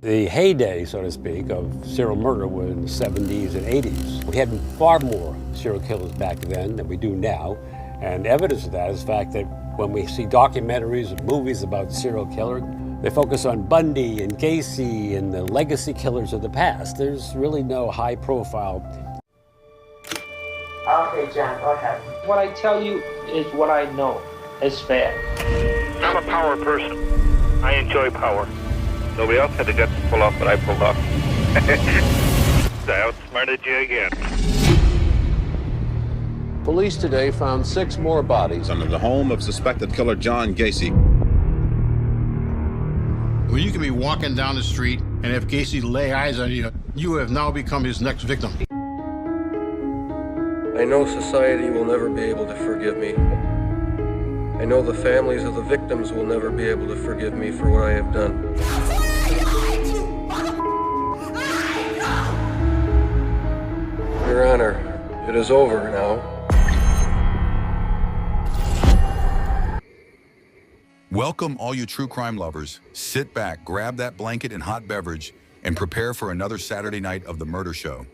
The heyday, so to speak, of serial murder was in the 70s and 80s. We had far more serial killers back then than we do now. And evidence of that is the fact that when we see documentaries and movies about serial killers, they focus on Bundy and Gacy and the legacy killers of the past. There's really no high profile. Okay, John, go ahead. What I tell you is what I know is fact. I'm a power person. I enjoy power. Nobody else had the guts to pull off what I pulled off. I outsmarted you again. Police today found 6 more bodies under the home of suspected killer John Gacy. Well, you can be walking down the street, and if Gacy lay eyes on you, you have now become his next victim. I know society will never be able to forgive me. I know the families of the victims will never be able to forgive me for what I have done. Your Honor, it is over now. Welcome, all you true crime lovers. Sit back, grab that blanket and hot beverage, and prepare for another Saturday night of The Murder Show.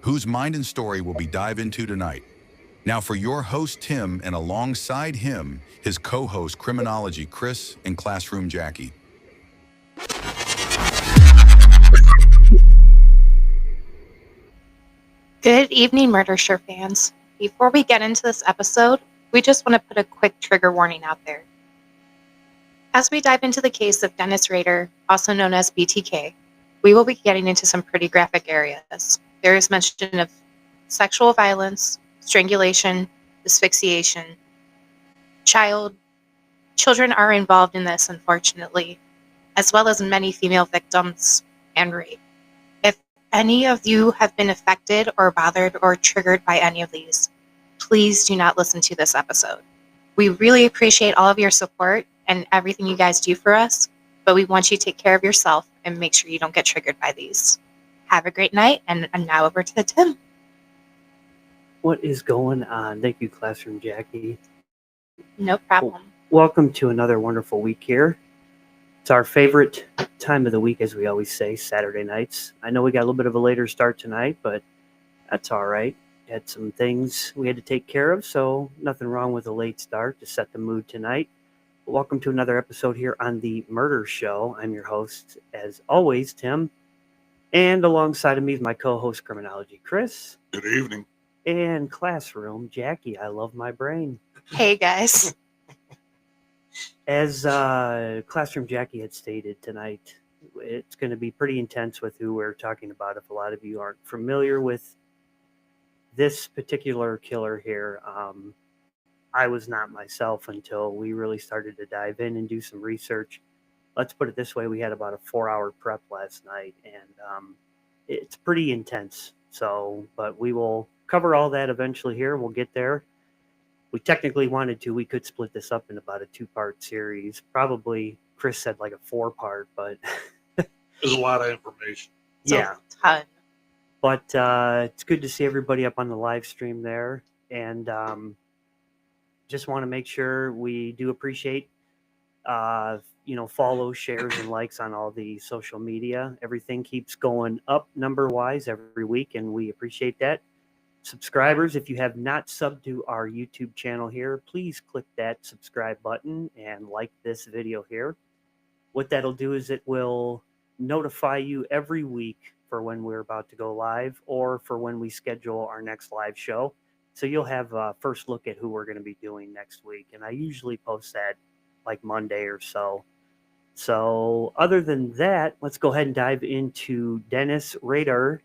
Whose mind and story will we dive into tonight? Now for your host, Tim, and alongside him, his co-host, Criminology, Chris, and Classroom Jackie. Good evening, Murder Show fans. Before we get into this episode, we just want to put a quick trigger warning out there. As we dive into the case of Dennis Rader, also known as BTK, we will be getting into some pretty graphic areas. There is mention of sexual violence, strangulation, asphyxiation. Children are involved in this, unfortunately, as well as many female victims and rape. If any of you have been affected or bothered or triggered by any of these, please do not listen to this episode. We really appreciate all of your support and everything you guys do for us, but we want you to take care of yourself and make sure you don't get triggered by these. Have a great night, and now over to Tim. What is going on? Thank you, Classroom Jackie. No problem. Welcome to another wonderful week here. It's our favorite time of the week, as we always say, Saturday nights. I know we got a little bit of a later start tonight, but that's all right. Had some things we had to take care of, so nothing wrong with a late start to set the mood tonight. Welcome to another episode here on The Murder Show. I'm your host, as always, Tim. And alongside of me is my co-host, Criminology, Chris. Good evening. And Classroom Jackie. I love my brain. Hey, guys. As Classroom Jackie had stated tonight, it's going to be pretty intense with who we're talking about. If a lot of you aren't familiar with this particular killer here, I was not myself until we really started to dive in and do some research. Let's put it this way. We had about a 4-hour prep last night, and it's pretty intense. So, but we will cover all that eventually here. We'll get there. We technically wanted to. We could split this up in about a 2-part series. Probably, Chris said like a 4-part, but... There's a lot of information. Yeah. A ton. But it's good to see everybody up on the live stream there. And just want to make sure we do appreciate, follow, shares, and likes on all the social media. Everything keeps going up number-wise every week, and we appreciate that. Subscribers, if you have not subbed to our YouTube channel here, please click that subscribe button and like this video here. What that'll do is it will notify you every week for when we're about to go live or for when we schedule our next live show. So you'll have a first look at who we're going to be doing next week. And I usually post that like Monday or so. So other than that, let's go ahead and dive into Dennis Rader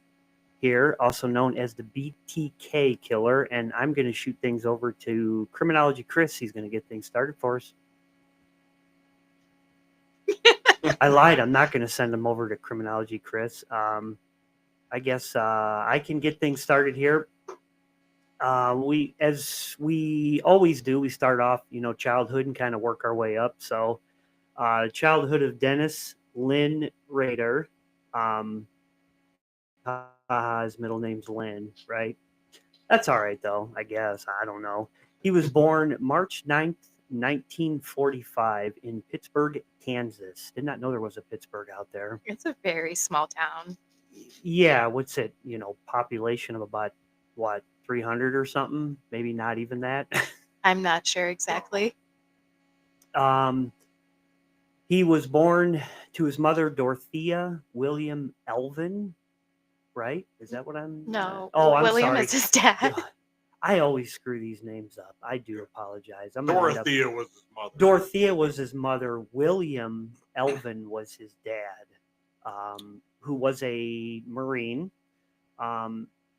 here, also known as the BTK killer. And I'm going to shoot things over to Criminology Chris. He's going to get things started for us. I lied. I'm not going to send them over to Criminology Chris. I guess I can get things started here. As we always do, we start off, childhood and kind of work our way up. So, childhood of Dennis Lynn Rader. His middle name's Lynn, right? That's all right, though, I guess. I don't know. He was born March 9th, 1945 in Pittsburgh, Kansas. Did not know there was a Pittsburgh out there. It's a very small town. Yeah, what's it? Population of about what, 300 or something? Maybe not even that. I'm not sure exactly. He was born to his mother Dorothea William Elvin, right? Is that what I'm? No. I'm William sorry. is his dad. God, I always screw these names up. I do apologize. Dorothea was his mother. Dorothea was his mother. William Elvin was his dad, who was a Marine.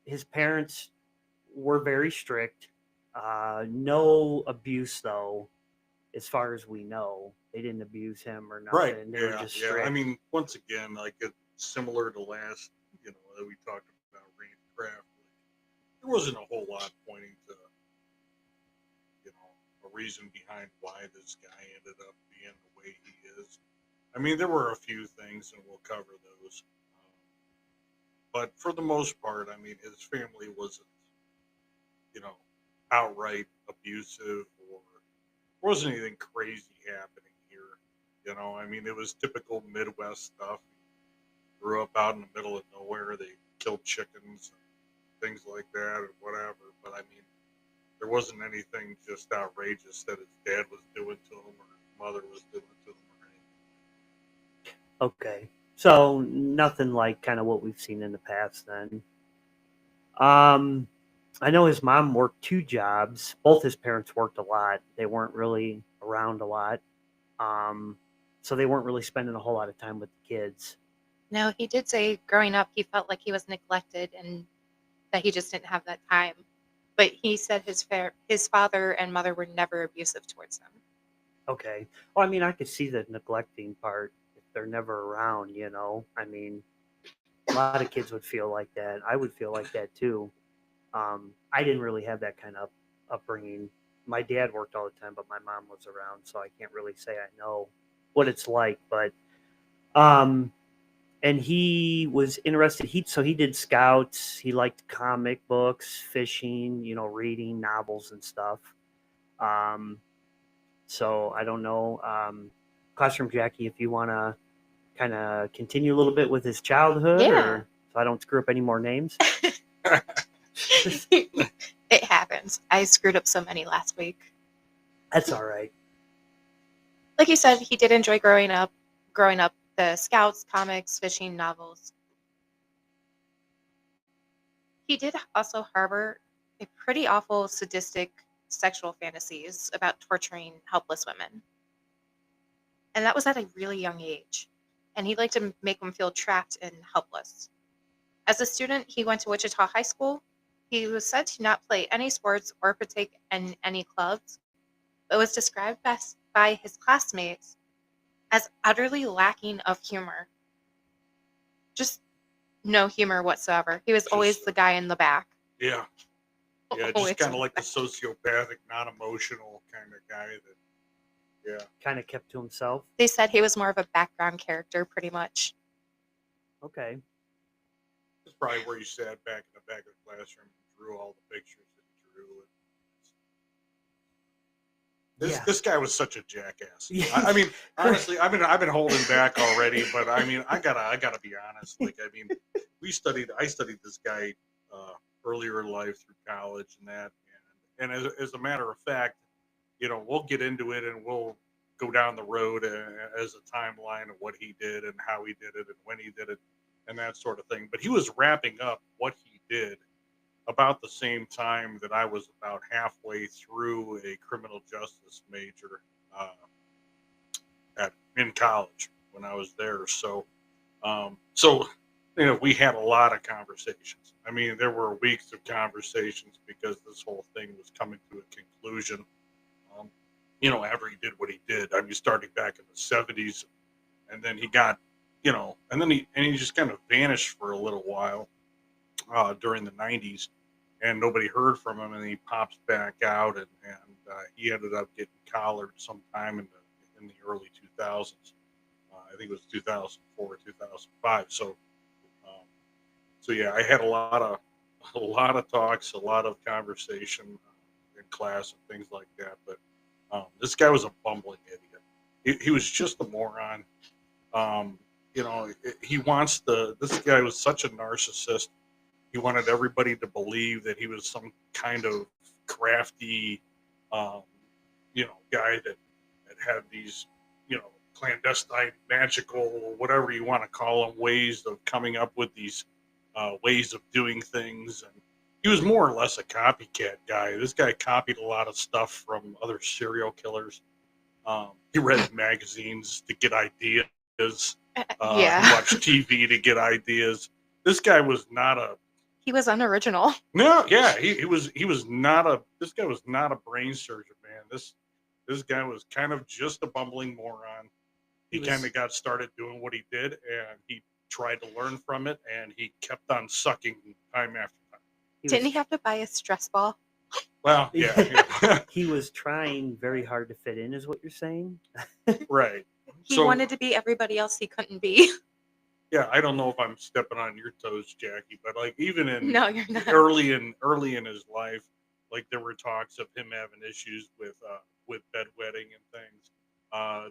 His parents were very strict. No abuse, though, as far as we know. They didn't abuse him or nothing. Right. They were just strict. I mean, once again, like it's similar to last, that we talked about Randy Kraft. There wasn't a whole lot pointing to, a reason behind why this guy ended up being the way he is. I mean, there were a few things, and we'll cover those. But for the most part, I mean, his family wasn't, outright abusive, or wasn't anything crazy happening here. I mean, it was typical Midwest stuff. He grew up out in the middle of nowhere. They killed chickens and things like that, or whatever. But I mean, there wasn't anything just outrageous that his dad was doing to him or his mother was doing to him or anything. Okay. So nothing like kind of what we've seen in the past then. I know his mom worked 2 jobs. Both his parents worked a lot. They weren't really around a lot. So they weren't really spending a whole lot of time with the kids. No, he did say growing up he felt like he was neglected and that he just didn't have that time. But he said his father and mother were never abusive towards him. Okay. Well, I mean, I could see the neglecting part if they're never around, I mean, a lot of kids would feel like that. I would feel like that too. I didn't really have that kind of upbringing. My dad worked all the time, but my mom was around, so I can't really say I know what it's like. But, and he was interested. He did scouts. He liked comic books, fishing, reading novels and stuff. So I don't know, Classroom Jackie, if you want to kind of continue a little bit with his childhood, or so I don't screw up any more names. It happens. I screwed up so many last week. That's all right. Like you said, he did enjoy growing up, the scouts, comics, fishing, novels. He did also harbor a pretty awful sadistic sexual fantasies about torturing helpless women. And that was at a really young age. And he liked to make them feel trapped and helpless. As a student, he went to Wichita High School. He was said to not play any sports or partake in any clubs, but was described by his classmates as utterly lacking of humor. Just no humor whatsoever. He was always the guy in the back. Yeah. Yeah, just kind of like the sociopathic, non-emotional kind of guy that, kind of kept to himself. They said he was more of a background character, pretty much. Okay. That's probably where he sat back in the back of the classroom and drew all the pictures that he drew. This guy was such a jackass. Yeah. I mean, honestly, I've been holding back already, but I mean, I gotta be honest. Like, I mean, I studied this guy earlier in life through college and that, and as a matter of fact, we'll get into it and we'll go down the road as a timeline of what he did and how he did it and when he did it and that sort of thing. But he was wrapping up what he did about the same time that I was about halfway through a criminal justice major in college when I was there. So we had a lot of conversations. I mean, there were weeks of conversations because this whole thing was coming to a conclusion. After he did what he did, I mean, starting back in the 70s, and then he got, and then he just kind of vanished for a little while during the 90s, and nobody heard from him, and he pops back out, and he ended up getting collared sometime in the early 2000s. I think it was 2004, 2005. So yeah, I had a lot of talks, a lot of conversation in class and things like that. But This guy was a bumbling idiot. He was just a moron. You know, this guy was such a narcissist. He wanted everybody to believe that he was some kind of crafty, guy that had these, clandestine, magical, whatever you want to call them, ways of coming up with these ways of doing things. And he was more or less a copycat guy. This guy copied a lot of stuff from other serial killers. He read magazines to get ideas. He watched TV to get ideas. This guy was not a. He was unoriginal. No, yeah, he was not a. This guy was not a brain surgeon, man. This guy was kind of just a bumbling moron. He kind of got started doing what he did, and he tried to learn from it, and he kept on sucking time after time. Didn't he have to buy a stress ball? Well, yeah. He was trying very hard to fit in, is what you're saying? Right. He wanted to be everybody else he couldn't be. Yeah, I don't know if I'm stepping on your toes, Jackie, but like even in No, you're not. early in his life, like there were talks of him having issues with bedwetting and things.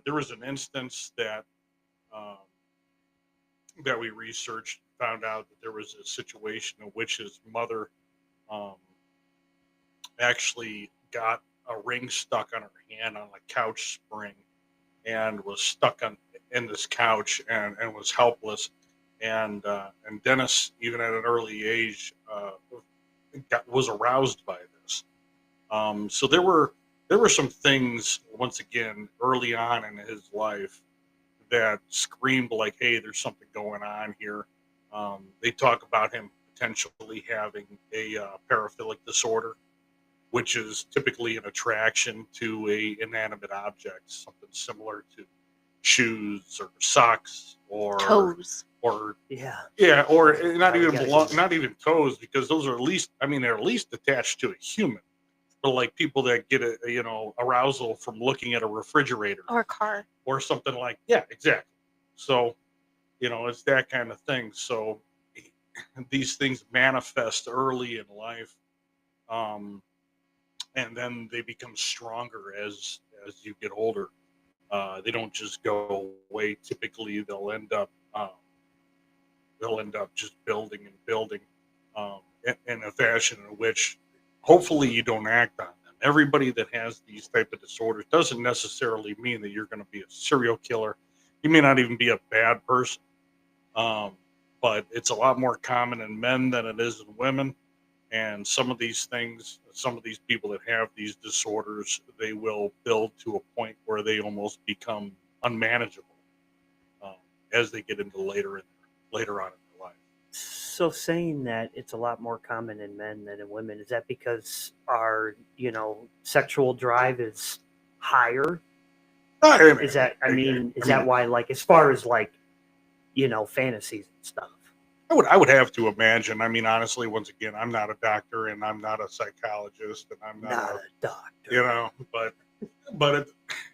There was an instance that we researched, found out that there was a situation in which his mother actually got a ring stuck on her hand on a couch spring and was stuck in this couch and was helpless. And Dennis, even at an early age, was aroused by this. So there were some things, once again, early on in his life that screamed like, hey, there's something going on here. They talk about him potentially having a paraphilic disorder, which is typically an attraction to a inanimate object, something similar to shoes or socks or toes. Or yeah, or not even toes, because those are they're at least attached to a human. But like people that get arousal from looking at a refrigerator or a car or something like, yeah, exactly. So, it's that kind of thing. So these things manifest early in life, and then they become stronger as you get older. They don't just go away. Typically, they'll end up just building and building in a fashion in which hopefully you don't act on them. Everybody that has these type of disorders doesn't necessarily mean that you're going to be a serial killer. You may not even be a bad person, but it's a lot more common in men than it is in women. And some of these people that have these disorders, they will build to a point where they almost become unmanageable as they get into later on in their life. So saying that it's a lot more common in men than in women, is that because our, sexual drive is higher? Is that why, like, as far as like, fantasies and stuff? I would have to imagine. I mean, honestly, once again, I'm not a doctor and I'm not a psychologist and I'm not a doctor. But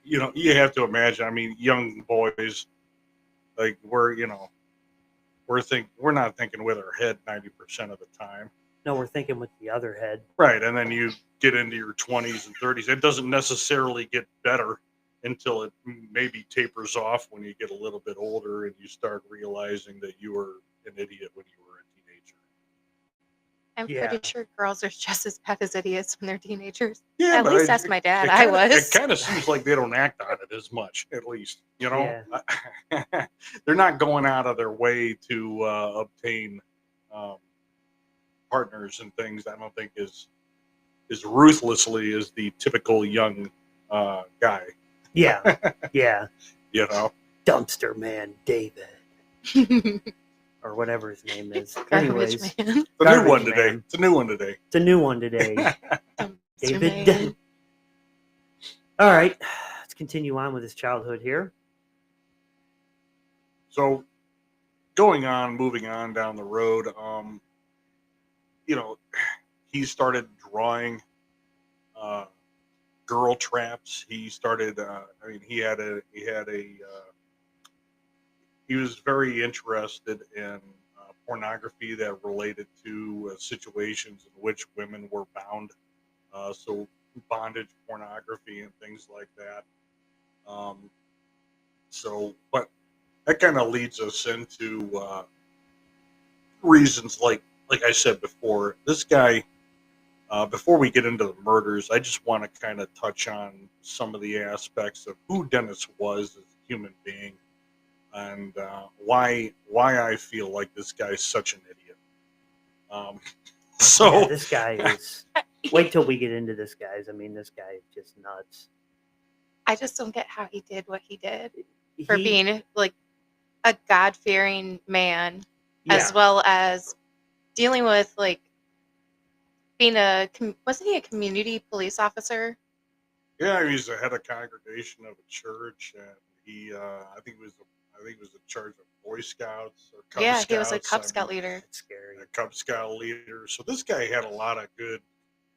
you have to imagine. I mean, young boys, like we're not thinking with our head 90% of the time. No, we're thinking with the other head. Right, and then you get into your 20s and 30s. It doesn't necessarily get better until it maybe tapers off when you get a little bit older and you start realizing that you were an idiot when you were a teenager. I'm pretty sure girls are just as bad as idiots when they're teenagers. Yeah, at least that's my dad. I was. It kind of seems like they don't act on it as much, at least. They're not going out of their way to obtain partners and things. I don't think as ruthlessly as the typical young guy. Yeah, yeah. Dumpster Man David. Or whatever his name is. Anyways, it's a new one today. It's a new one today. David. All right, let's continue on with his childhood here. So, moving on down the road, he started drawing girl traps. He started. He was very interested in pornography that related to situations in which women were bound. So bondage pornography and things like that. But that kind of leads us into reasons like I said before. This guy, before we get into the murders, I just want to kind of touch on some of the aspects of who Dennis was as a human being, and why I feel like this guy's such an idiot. Yeah, this guy is. Wait till we get into this, guys. I mean, this guy is just nuts. I just don't get how he did what he did for being like a God-fearing man, as well as dealing with like being wasn't he a community police officer? Yeah, he's the head of congregation of a church, and he I think he was in charge of Boy Scouts or Cub Scouts. He was a Cub Scout leader. That's scary. A Cub Scout leader. So this guy had a lot of good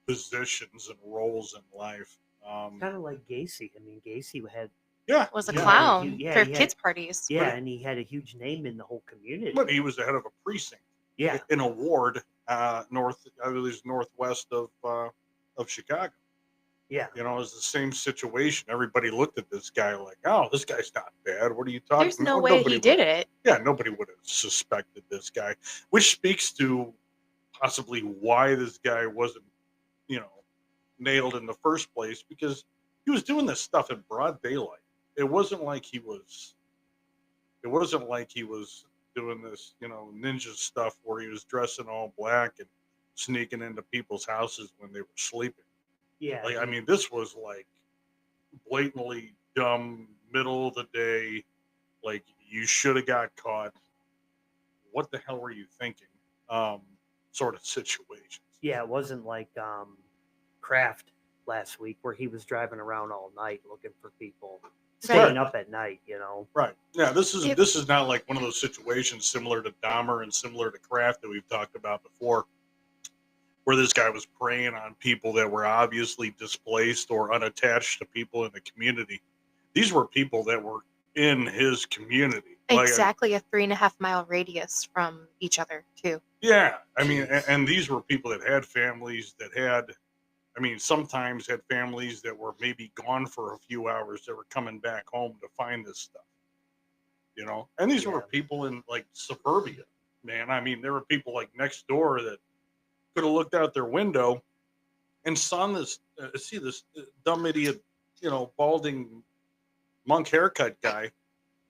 positions and roles in life. Kind of like Gacy. I mean, Gacy was a clown for kids' parties. Yeah, and he had a huge name in the whole community. But he was the head of a precinct. Yeah, in a ward northwest of Chicago. Yeah, you know, it's the same situation. Everybody looked at this guy like, "Oh, this guy's not bad. What are you talking?" There's no way he did it. Yeah, nobody would have suspected this guy, which speaks to possibly why this guy wasn't, nailed in the first place, because he was doing this stuff in broad daylight. It wasn't like he was doing this, ninja stuff where he was dressing all black and sneaking into people's houses when they were sleeping. Yeah. Like, I mean, this was like blatantly dumb, middle of the day, like you should have got caught. What the hell were you thinking? Sort of situations. Yeah, it wasn't like Kraft last week where he was driving around all night looking for people, staying up at night, Right. Yeah, this is not like one of those situations similar to Dahmer and similar to Kraft that we've talked about before, where this guy was preying on people that were obviously displaced or unattached to people in the community. These were people that were in his community. Exactly, a 3.5 mile radius from each other, too. Yeah, I mean, and these were people that had families sometimes had families that were maybe gone for a few hours that were coming back home to find this stuff, and these were people in like suburbia, man. I mean, there were people like next door that could have looked out their window and saw this dumb idiot, balding monk haircut guy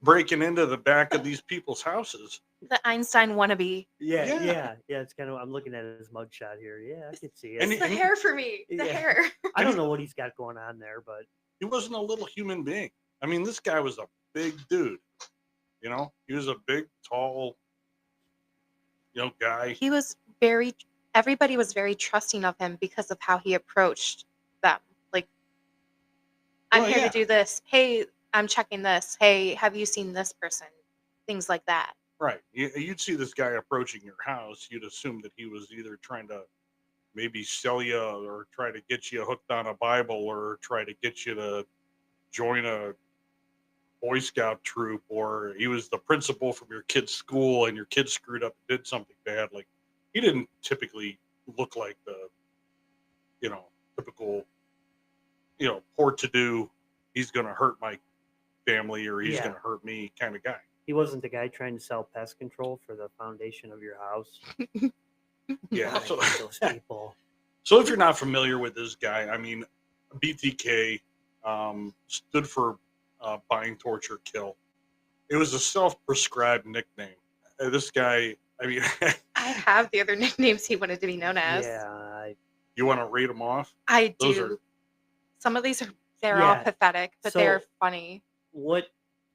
breaking into the back of these people's houses. The Einstein wannabe. Yeah. It's kind of. I'm looking at his mugshot here. Yeah, I could see it. It's the hair for me. The hair. I don't know what he's got going on there, but he wasn't a little human being. I mean, this guy was a big dude. He was a big, tall, guy. He was everybody was very trusting of him because of how he approached them. Like, I'm here to do this. Hey, I'm checking this. Hey, have you seen this person? Things like that. Right. You'd see this guy approaching your house. You'd assume that he was either trying to maybe sell you or try to get you hooked on a Bible or try to get you to join a Boy Scout troop, or he was the principal from your kid's school and your kid screwed up and did something bad. Like, he didn't typically look like the, typical, poor-to-do, he's going to hurt my family or he's going to hurt me kind of guy. He wasn't the guy trying to sell pest control for the foundation of your house. Yeah. Those people. So if you're not familiar with this guy, I mean, BTK stood for bind, torture, kill. It was a self-prescribed nickname. This guy, I mean... I have the other nicknames he wanted to be known as. Yeah. You want to read them off? I do. Some of these they're all pathetic, but they're funny. What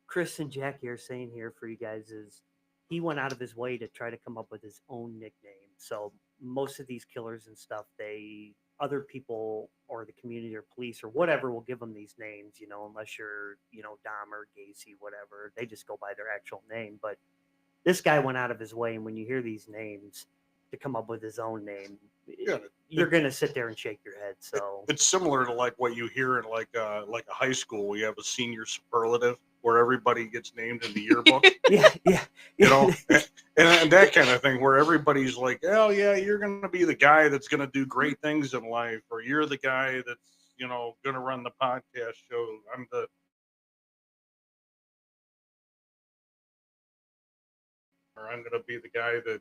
Chris and Jackie are saying here for you guys is he went out of his way to try to come up with his own nickname. So most of these killers and stuff, other people or the community or police or whatever will give them these names, unless you're, Dahmer, Gacy, whatever. They just go by their actual name. But this guy went out of his way, and when you hear these names, to come up with his own name, you're going to sit there and shake your head. So it's similar to like what you hear in like a high school. We have a senior superlative where everybody gets named in the yearbook. Yeah. And that kind of thing where everybody's like, oh yeah, you're going to be the guy that's going to do great things in life, or you're the guy that's, gonna run the podcast show. I'm gonna be the guy that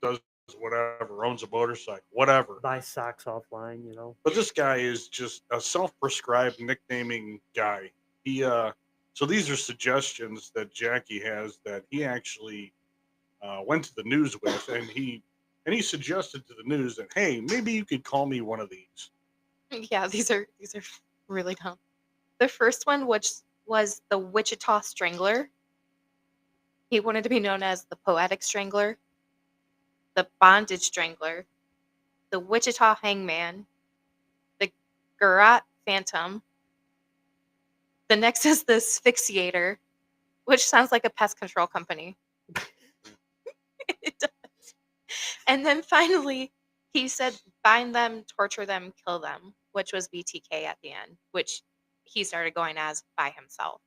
does whatever, owns a motorcycle, whatever. Buy socks offline, But this guy is just a self-prescribed nicknaming guy. So these are suggestions that Jackie has that he actually went to the news with, and he suggested to the news that, hey, maybe you could call me one of these. Yeah, these are really dumb. The first one, which was the Wichita Strangler. He wanted to be known as the Poetic Strangler, the Bondage Strangler, the Wichita Hangman, the Garrote Phantom. The next is the Asphyxiator, which sounds like a pest control company. It does. And then finally, he said, bind them, torture them, kill them, which was BTK at the end, which he started going as by himself.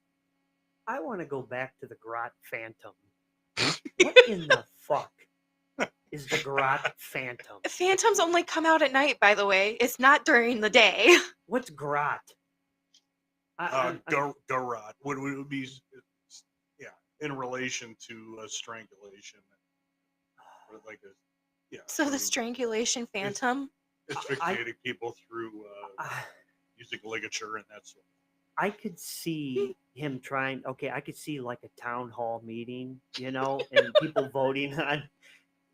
I want to go back to the Garrote Phantom. What in the fuck is the Garrote Phantom? Phantoms only come out at night, by the way. It's not during the day. What's Garrote? Garrote would be, in relation to strangulation. Like So the strangulation phantom? Asphyxiating people through using ligature and that sort of. I could see him trying. Okay, I could see like a town hall meeting, and people voting on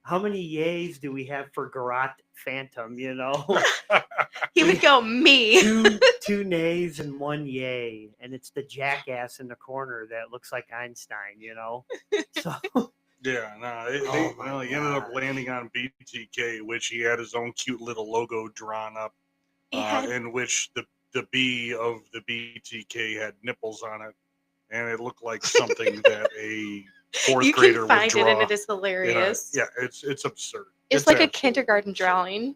how many yays do we have for Garrote Phantom. He would go, me. two nays and one yay, and it's the jackass in the corner that looks like Einstein. So. Yeah, no, he ended up landing on BTK, which he had his own cute little logo drawn up, in which the B of the BTK had nipples on it, and it looked like something that a fourth grader would draw. You can find it, and it is hilarious. It's absurd. It's like a kindergarten drawing.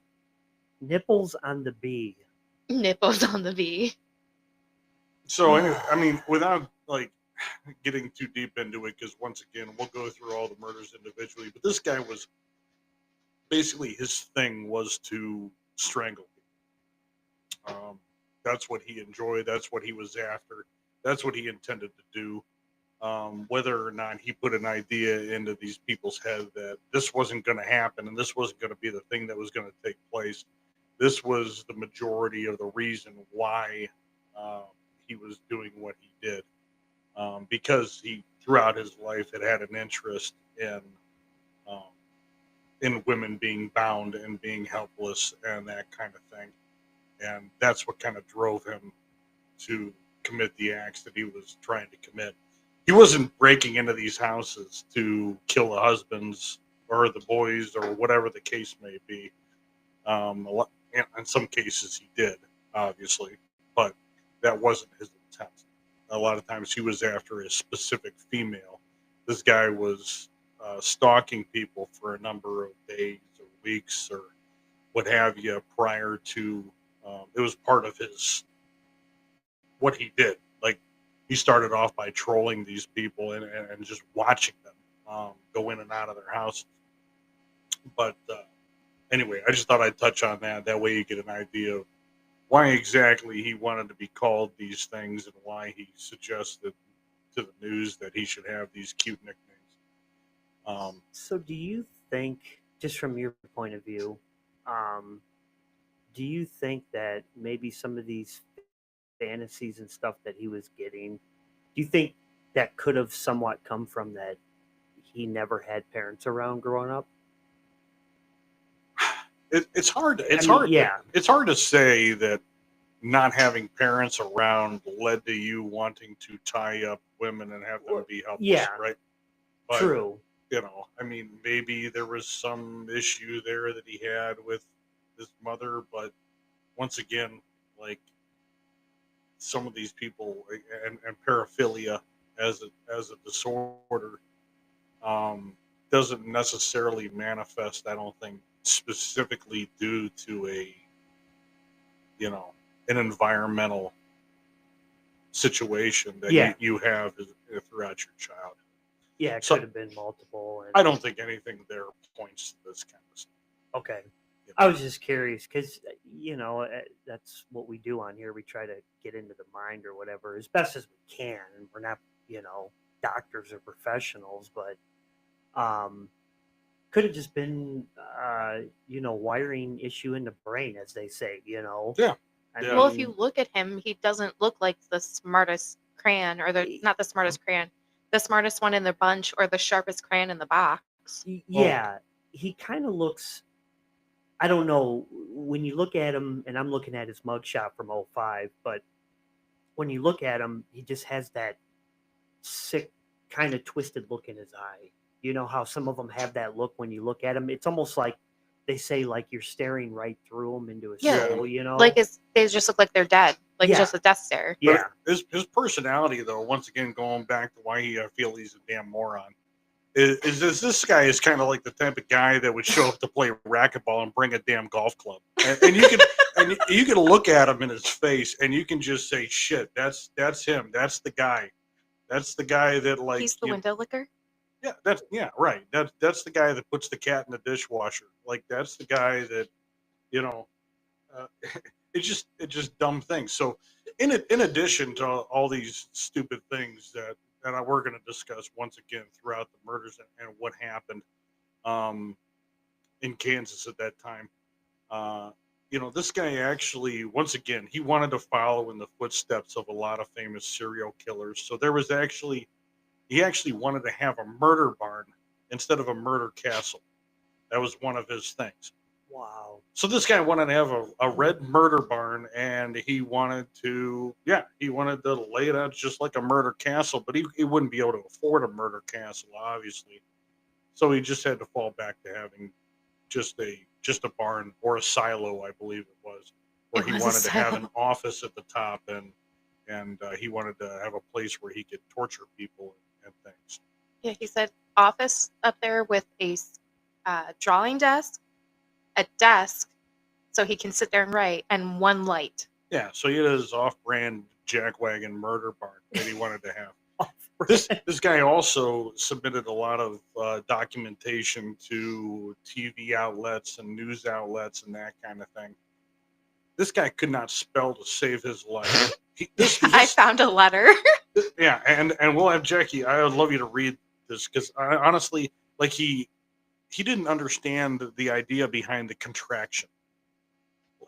Nipples on the B. Nipples on the B. So anyway, I mean, without getting too deep into it, because once again, we'll go through all the murders individually, but this guy was basically, his thing was to strangle people. That's what he enjoyed. That's what he was after. That's what he intended to do. Whether or not he put an idea into these people's head that this wasn't going to happen and this wasn't going to be the thing that was going to take place, this was the majority of the reason why he was doing what he did. Because he, throughout his life, had an interest in women being bound and being helpless and that kind of thing. And that's what kind of drove him to commit the acts that he was trying to commit. He wasn't breaking into these houses to kill the husbands or the boys or whatever the case may be. In some cases he did, obviously, but that wasn't his intent. A lot of times he was after a specific female. This guy was stalking people for a number of days or weeks or what have you prior to, it was part of what he did. Like, he started off by trolling these people and just watching them go in and out of their houses. But anyway, I just thought I'd touch on that. That way you get an idea of why exactly he wanted to be called these things and why he suggested to the news that he should have these cute nicknames. So do you think, just from your point of view, do you think that maybe some of these fantasies and stuff that he was getting, do you think that could have somewhat come from that he never had parents around growing up? It's hard to say that not having parents around led to you wanting to tie up women and have them be helpless, right? But, true. I mean, maybe there was some issue there that he had with his mother, but once again, like, some of these people and paraphilia as a disorder doesn't necessarily manifest, I don't think, specifically due to an environmental situation that you have throughout your childhood. Yeah, it could have been multiple. And I don't think anything there points to this kind of stuff. Okay. I was just curious because, that's what we do on here. We try to get into the mind or whatever as best as we can. And we're not, doctors or professionals, but could have just been, wiring issue in the brain, as they say, Yeah. Well, if you look at him, he doesn't look like the smartest crayon, or not the smartest crayon, the smartest one in the bunch, or the sharpest crayon in the box. Yeah, he kind of looks. I don't know, when you look at him, and I'm looking at his mugshot from '05, but when you look at him, he just has that sick, kind of twisted look in his eye. You know how some of them have that look when you look at him? It's almost like they say, like you're staring right through him into his soul, Like they just look like they're dead, like just a death stare. Yeah. But his personality, though, once again, going back to why I feel he's a damn moron, is this guy is kind of like the type of guy that would show up to play racquetball and bring a damn golf club, and you can you can look at him in his face and you can just say, shit, that's him, that's the guy that, like, he's the window licker. Yeah, right. That's the guy that puts the cat in the dishwasher. Like, that's the guy that, it's just dumb things. So in addition to all these stupid things that we're going to discuss once again throughout the murders and what happened in Kansas at that time, this guy actually, once again, he wanted to follow in the footsteps of a lot of famous serial killers. So he actually wanted to have a murder barn instead of a murder castle. That was one of his things. Wow. So this guy wanted to have a red murder barn, and he wanted to lay it out just like a murder castle, but he wouldn't be able to afford a murder castle, obviously. So he just had to fall back to having just a barn, or a silo, I believe it was, where he wanted to have an office at the top, and he wanted to have a place where he could torture people and things. Yeah, he said office up there with a drawing desk, a desk, so he can sit there and write, and one light. Yeah, so he had his off-brand jackwagon murder barn that he wanted to have. This guy also submitted a lot of documentation to TV outlets and news outlets and that kind of thing. This guy could not spell to save his life. I found a letter. Yeah, and we'll have Jackie. I would love you to read this, because honestly, like, he didn't understand the idea behind the contraction.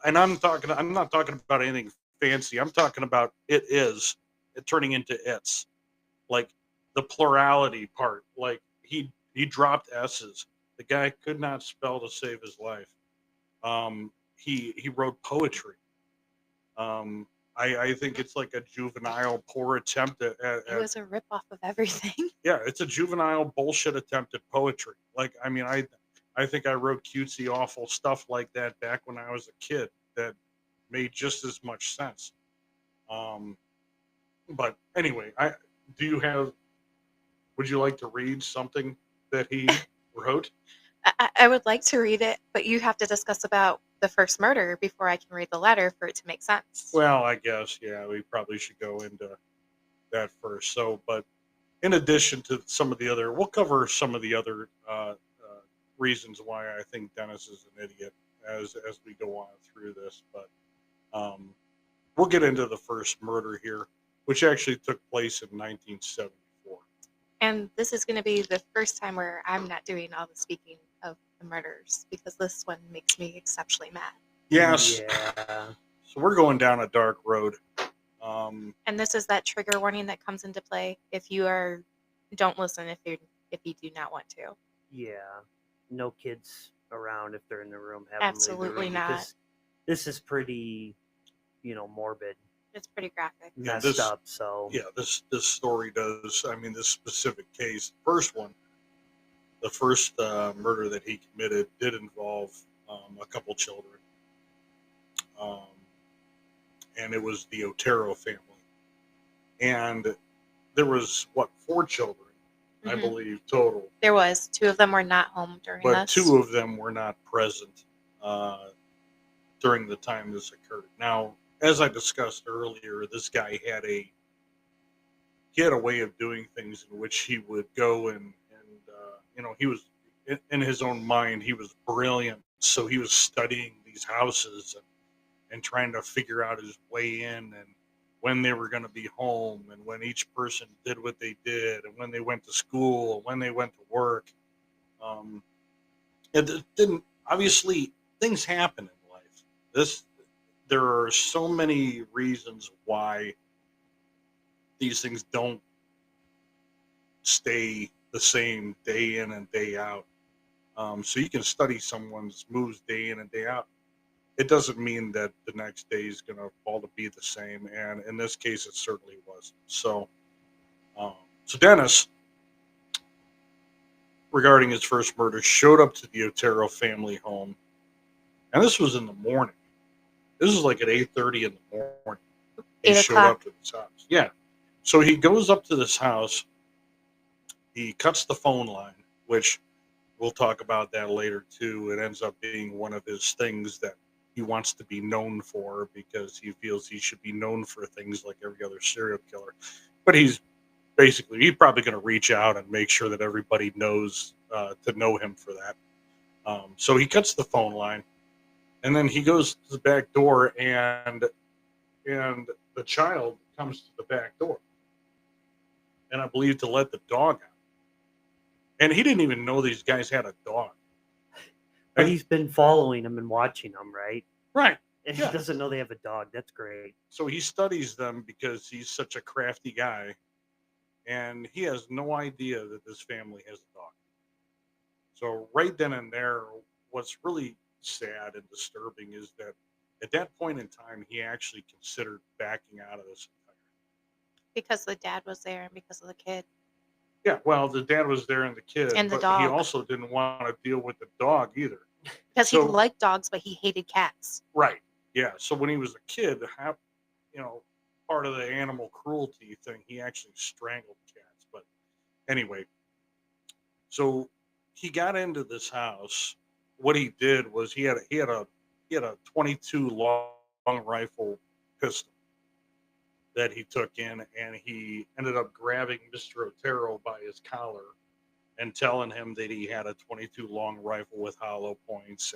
And I'm not talking about anything fancy. I'm talking about it turning into it's. Like, the plurality part. Like, he dropped S's. The guy could not spell to save his life. He wrote poetry. I think it's like a juvenile poor attempt at it was a ripoff of everything. Yeah, it's a juvenile bullshit attempt at poetry. Like, I mean, I think I wrote cutesy, awful stuff like that back when I was a kid that made just as much sense. But anyway, would you like to read something that he wrote? I would like to read it, but you have to discuss about the first murder before I can read the letter for it to make sense. Well, I guess, yeah, we probably should go into that first. So, but in addition to some of the other, we'll cover some of the other reasons why I think Dennis is an idiot as we go on through this. But we'll get into the first murder here, which actually took place in 1974. And this is going to be the first time where I'm not doing all the speaking of the murders, because this one makes me exceptionally mad. Yes. Yeah. So we're going down a dark road. And this is that trigger warning that comes into play if you don't listen if you do not want to. Yeah. No kids around if they're in the room. Absolutely not. This is pretty, morbid. It's pretty graphic. Messed up. So yeah, this story does. I mean, this specific case, the first murder that he committed did involve a couple children, and it was the Otero family, and there was 4 children, I believe, total. There was 2 of them were not home during but this. 2 of them were not present during the time this occurred. Now, as I discussed earlier, this guy had a way of doing things in which he would go and he was in his own mind, he was brilliant. So he was studying these houses and trying to figure out his way in, and when they were going to be home, and when each person did what they did, and when they went to school, and when they went to work. Um, it didn't, obviously, things happen in life. There are so many reasons why these things don't stay the same day in and day out. So you can study someone's moves day in and day out. It doesn't mean that the next day is going to all to be the same. And in this case, it certainly wasn't. So Dennis, regarding his first murder, showed up to the Otero family home. And this was in the morning. This is like at 8:30 in the morning. He showed up to this house. Yeah. So he goes up to this house. He cuts the phone line, which we'll talk about that later too. It ends up being one of his things that he wants to be known for, because he feels he should be known for things like every other serial killer. But he's probably going to reach out and make sure that everybody knows to know him for that. So he cuts the phone line, and then he goes to the back door, and the child comes to the back door, and I believe to let the dog out. And he didn't even know these guys had a dog. But he's been following them and watching them, right? Right. And Yeah. he doesn't know they have a dog. That's great. So he studies them because he's such a crafty guy, and he has no idea that this family has a dog. So right then and there, what's really sad and disturbing is that at that point in time, he actually considered backing out of this entirely. Because the dad was there and because of the kid. Yeah, well, the dad was there and the kid, And the but he dog. also didn't want to deal with the dog either. Because he liked dogs, but he hated cats. Right. Yeah. So when he was a kid, part of the animal cruelty thing, he actually strangled cats. But anyway, so he got into this house. What he did was he had a 22 long rifle pistol that he took in, and he ended up grabbing Mr. Otero by his collar and telling him that he had a 22 long rifle with hollow points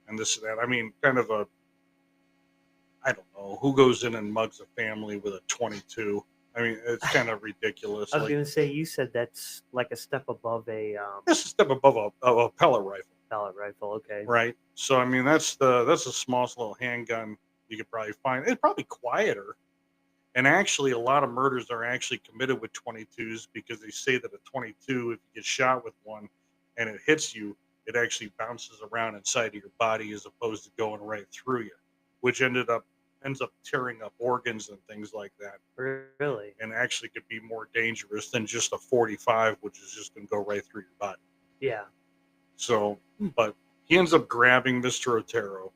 and this and that. I mean, kind of I don't know, who goes in and mugs a family with a 22? I mean, it's kind of ridiculous. I was going to say, you said that's like a step above a... That's a step above a pellet rifle. Pellet rifle, okay. Right. So, I mean, that's the smallest little handgun you could probably find. It's probably quieter. And actually, a lot of murders are actually committed with 22s, because they say that a 22, if you get shot with one and it hits you, it actually bounces around inside of your body as opposed to going right through you, which ends up tearing up organs and things like that. Really? And actually could be more dangerous than just a 45, which is just going to go right through your body. Yeah. So, but he ends up grabbing Mr. Otero,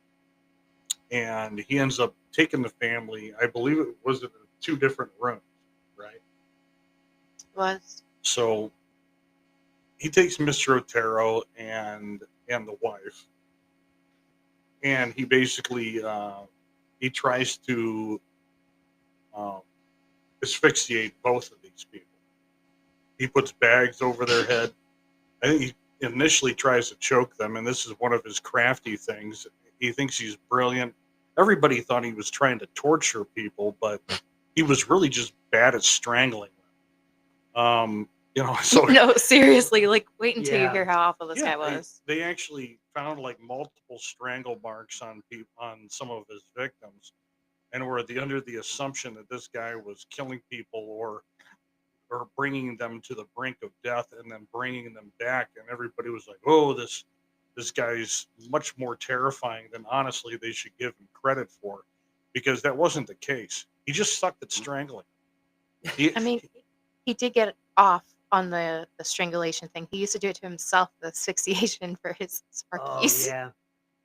and he ends up taking the family. I believe it was in 2 different rooms, right? Was. So he takes Mr. Otero and the wife, and he basically he tries to asphyxiate both of these people. He puts bags over their head. I think he initially tries to choke them, and this is one of his crafty things. He thinks he's brilliant. Everybody thought he was trying to torture people, but he was really just bad at strangling them. So no, seriously, like wait until you hear how awful this guy was. They actually found like multiple strangle marks on some of his victims, and were under the assumption that this guy was killing people or bringing them to the brink of death and then bringing them back. And everybody was like, "Oh, this guy's much more terrifying than honestly they should give him credit for," because that wasn't the case. He just sucked at strangling. I mean, he did get off on the strangulation thing. He used to do it to himself, the asphyxiation for his Sparkies. Oh,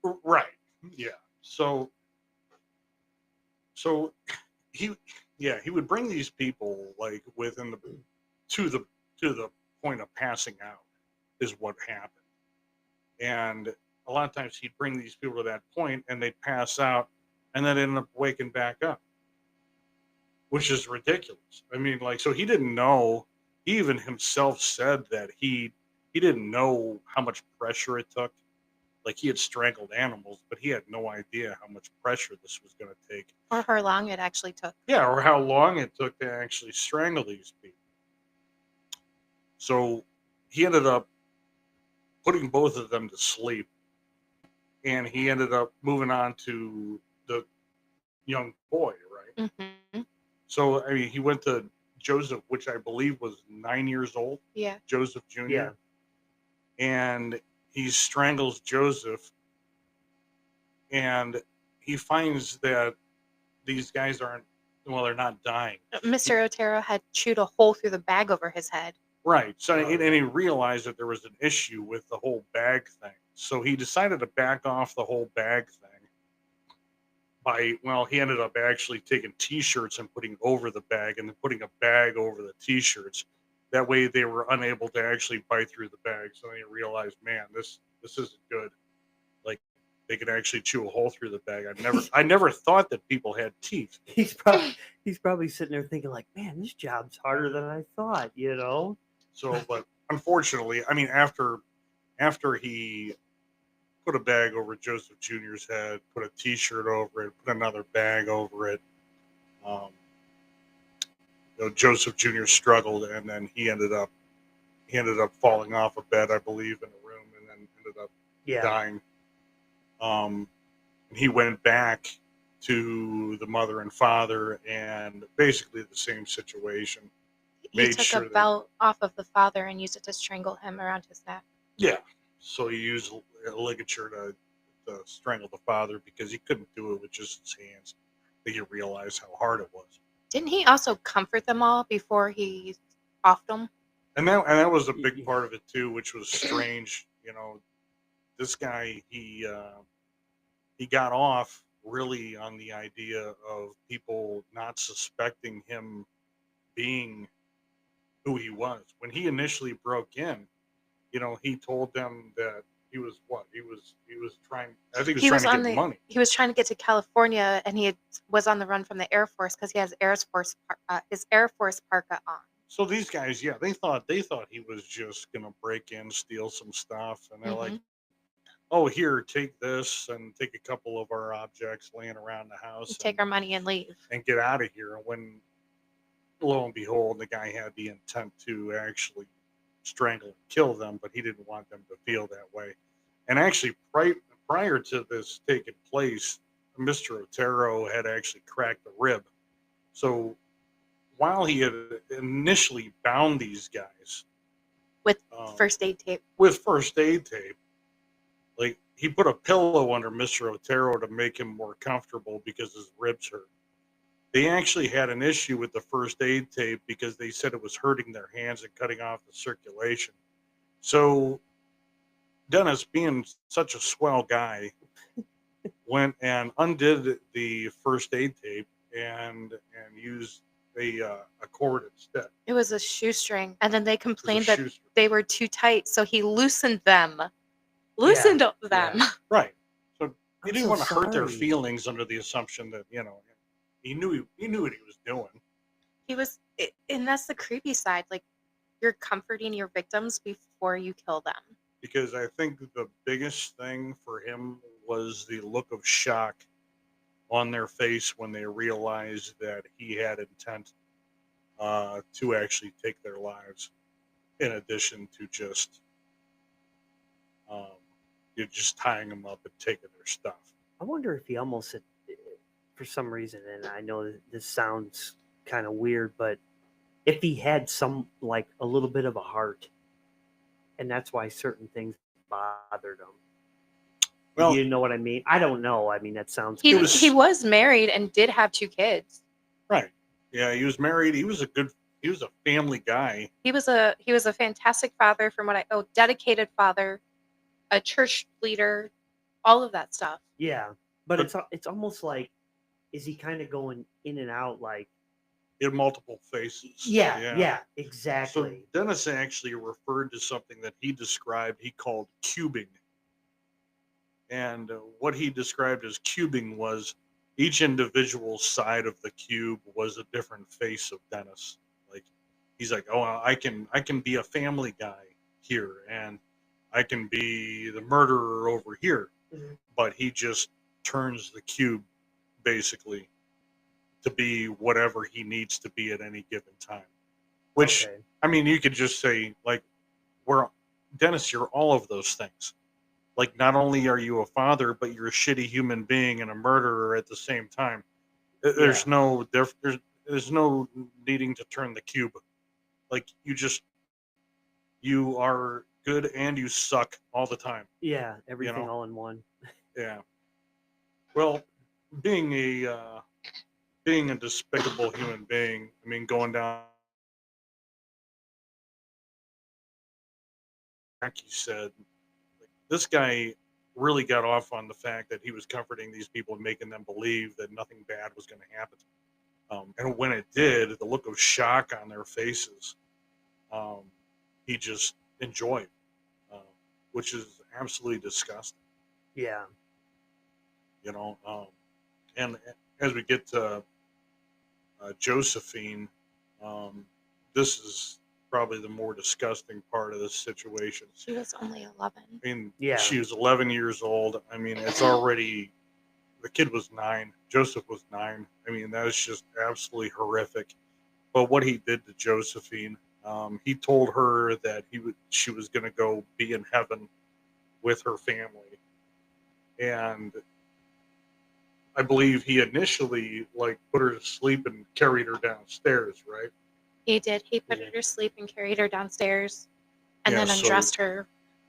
yeah. Right. Yeah. So he would bring these people like within to the point of passing out is what happened. And a lot of times he'd bring these people to that point and they'd pass out and then end up waking back up, which is ridiculous. I mean, like, so he didn't know. He even himself said that he didn't know how much pressure it took Like he had strangled animals, but he had no idea how much pressure this was going to take. Or how long it actually took. Yeah, or how long it took to actually strangle these people. So he ended up putting both of them to sleep, and he ended up moving on to the young boy, right? Mm-hmm. So, I mean, he went to Joseph, which I believe was 9 years old. Yeah. Joseph Jr. Yeah. And he strangles Joseph, and he finds that these guys aren't, well, they're not dying. Mr. Otero had chewed a hole through the bag over his head. Right. So, and he realized that there was an issue with the whole bag thing. So he decided to back off the whole bag thing he ended up actually taking T-shirts and putting over the bag and then putting a bag over the T-shirts. That way they were unable to actually bite through the bag. So they realized, man, this isn't good. Like they could actually chew a hole through the bag. I never thought that people had teeth. He's probably sitting there thinking like, man, this job's harder than I thought, you know? So, but unfortunately, I mean, after he put a bag over Joseph Jr.'s head, put a T-shirt over it, put another bag over it. Joseph Jr. struggled, and then he ended up falling off a bed, I believe, in a room, and then ended up dying. And he went back to the mother and father, and basically the same situation. He took a belt off of the father and used it to strangle him around his neck. Yeah. So he used a ligature to strangle the father because he couldn't do it with just his hands. I think he realized how hard it was. Didn't he also comfort them all before he offed them? And that was a big part of it too, which was strange. This guy he got off really on the idea of people not suspecting him being who he was. When he initially broke in, he told them that he was trying. I think he was trying to get money. He was trying to get to California, and he was on the run from the Air Force because he has his Air Force parka on. So these guys, yeah, they thought he was just gonna break in, steal some stuff, and they're like, "Oh, here, take this, and take a couple of our objects laying around the house, take our money and leave, and get out of here." And when, lo and behold, the guy had the intent to actually strangle and kill them, but he didn't want them to feel that way. And actually, prior to this taking place, Mr. Otero had actually cracked a rib. So while he had initially bound these guys with first aid tape, like he put a pillow under Mr. Otero to make him more comfortable because his ribs hurt. They actually had an issue with the first aid tape because they said it was hurting their hands and cutting off the circulation. So Dennis, being such a swell guy, went and undid the first aid tape and used a cord instead. It was a shoestring, and then they complained that they were too tight, so he loosened them. Yeah. Right. So he didn't want to hurt their feelings under the assumption that he knew what he was doing. And that's the creepy side. Like, you're comforting your victims before you kill them. Because I think the biggest thing for him was the look of shock on their face when they realized that he had intent to actually take their lives, in addition to just tying them up and taking their stuff. I wonder if he almost had, for some reason, and I know this sounds kind of weird, but if he had a little bit of a heart, and that's why certain things bothered him. Well, you know what I mean? I don't know. I mean, that sounds. He was married and did have 2 kids. Right. Yeah, he was married. He was a family guy. He was a fantastic father, from what dedicated father, a church leader, all of that stuff. Yeah, but it's almost like, is he kind of going in and out like in multiple faces? Yeah, exactly. So Dennis actually referred to something that he described, he called cubing. And what he described as cubing was each individual side of the cube was a different face of Dennis. Like he's like, oh, I can be a family guy here, and I can be the murderer over here. Mhm. But he just turns the cube basically to be whatever he needs to be at any given time. Which, Okay. I mean, you could just say, like, Dennis, you're all of those things. Like, not only are you a father, but you're a shitty human being and a murderer at the same time. There's Yeah. no there's no needing to turn the cube. Like, you are good and you suck all the time. Yeah. Everything know? all in one. Yeah. Well, being a despicable human being, I mean, going down, like you said, this guy really got off on the fact that he was comforting these people and making them believe that nothing bad was going to happen. And when it did, the look of shock on their faces, he just enjoyed, uh, which is absolutely disgusting. Yeah. You know, and as we get to Josephine, this is probably the more disgusting part of this situation. She was only 11. I mean, Yeah. she was 11 years old. I mean, it's already, the kid was 9. Joseph was 9. I mean, that was just absolutely horrific. But what he did to Josephine, he told her that she was going to go be in heaven with her family. And I believe he initially, like, put her to sleep and carried her downstairs, right? He did. He put her to sleep and carried her downstairs and Yeah, then undressed her.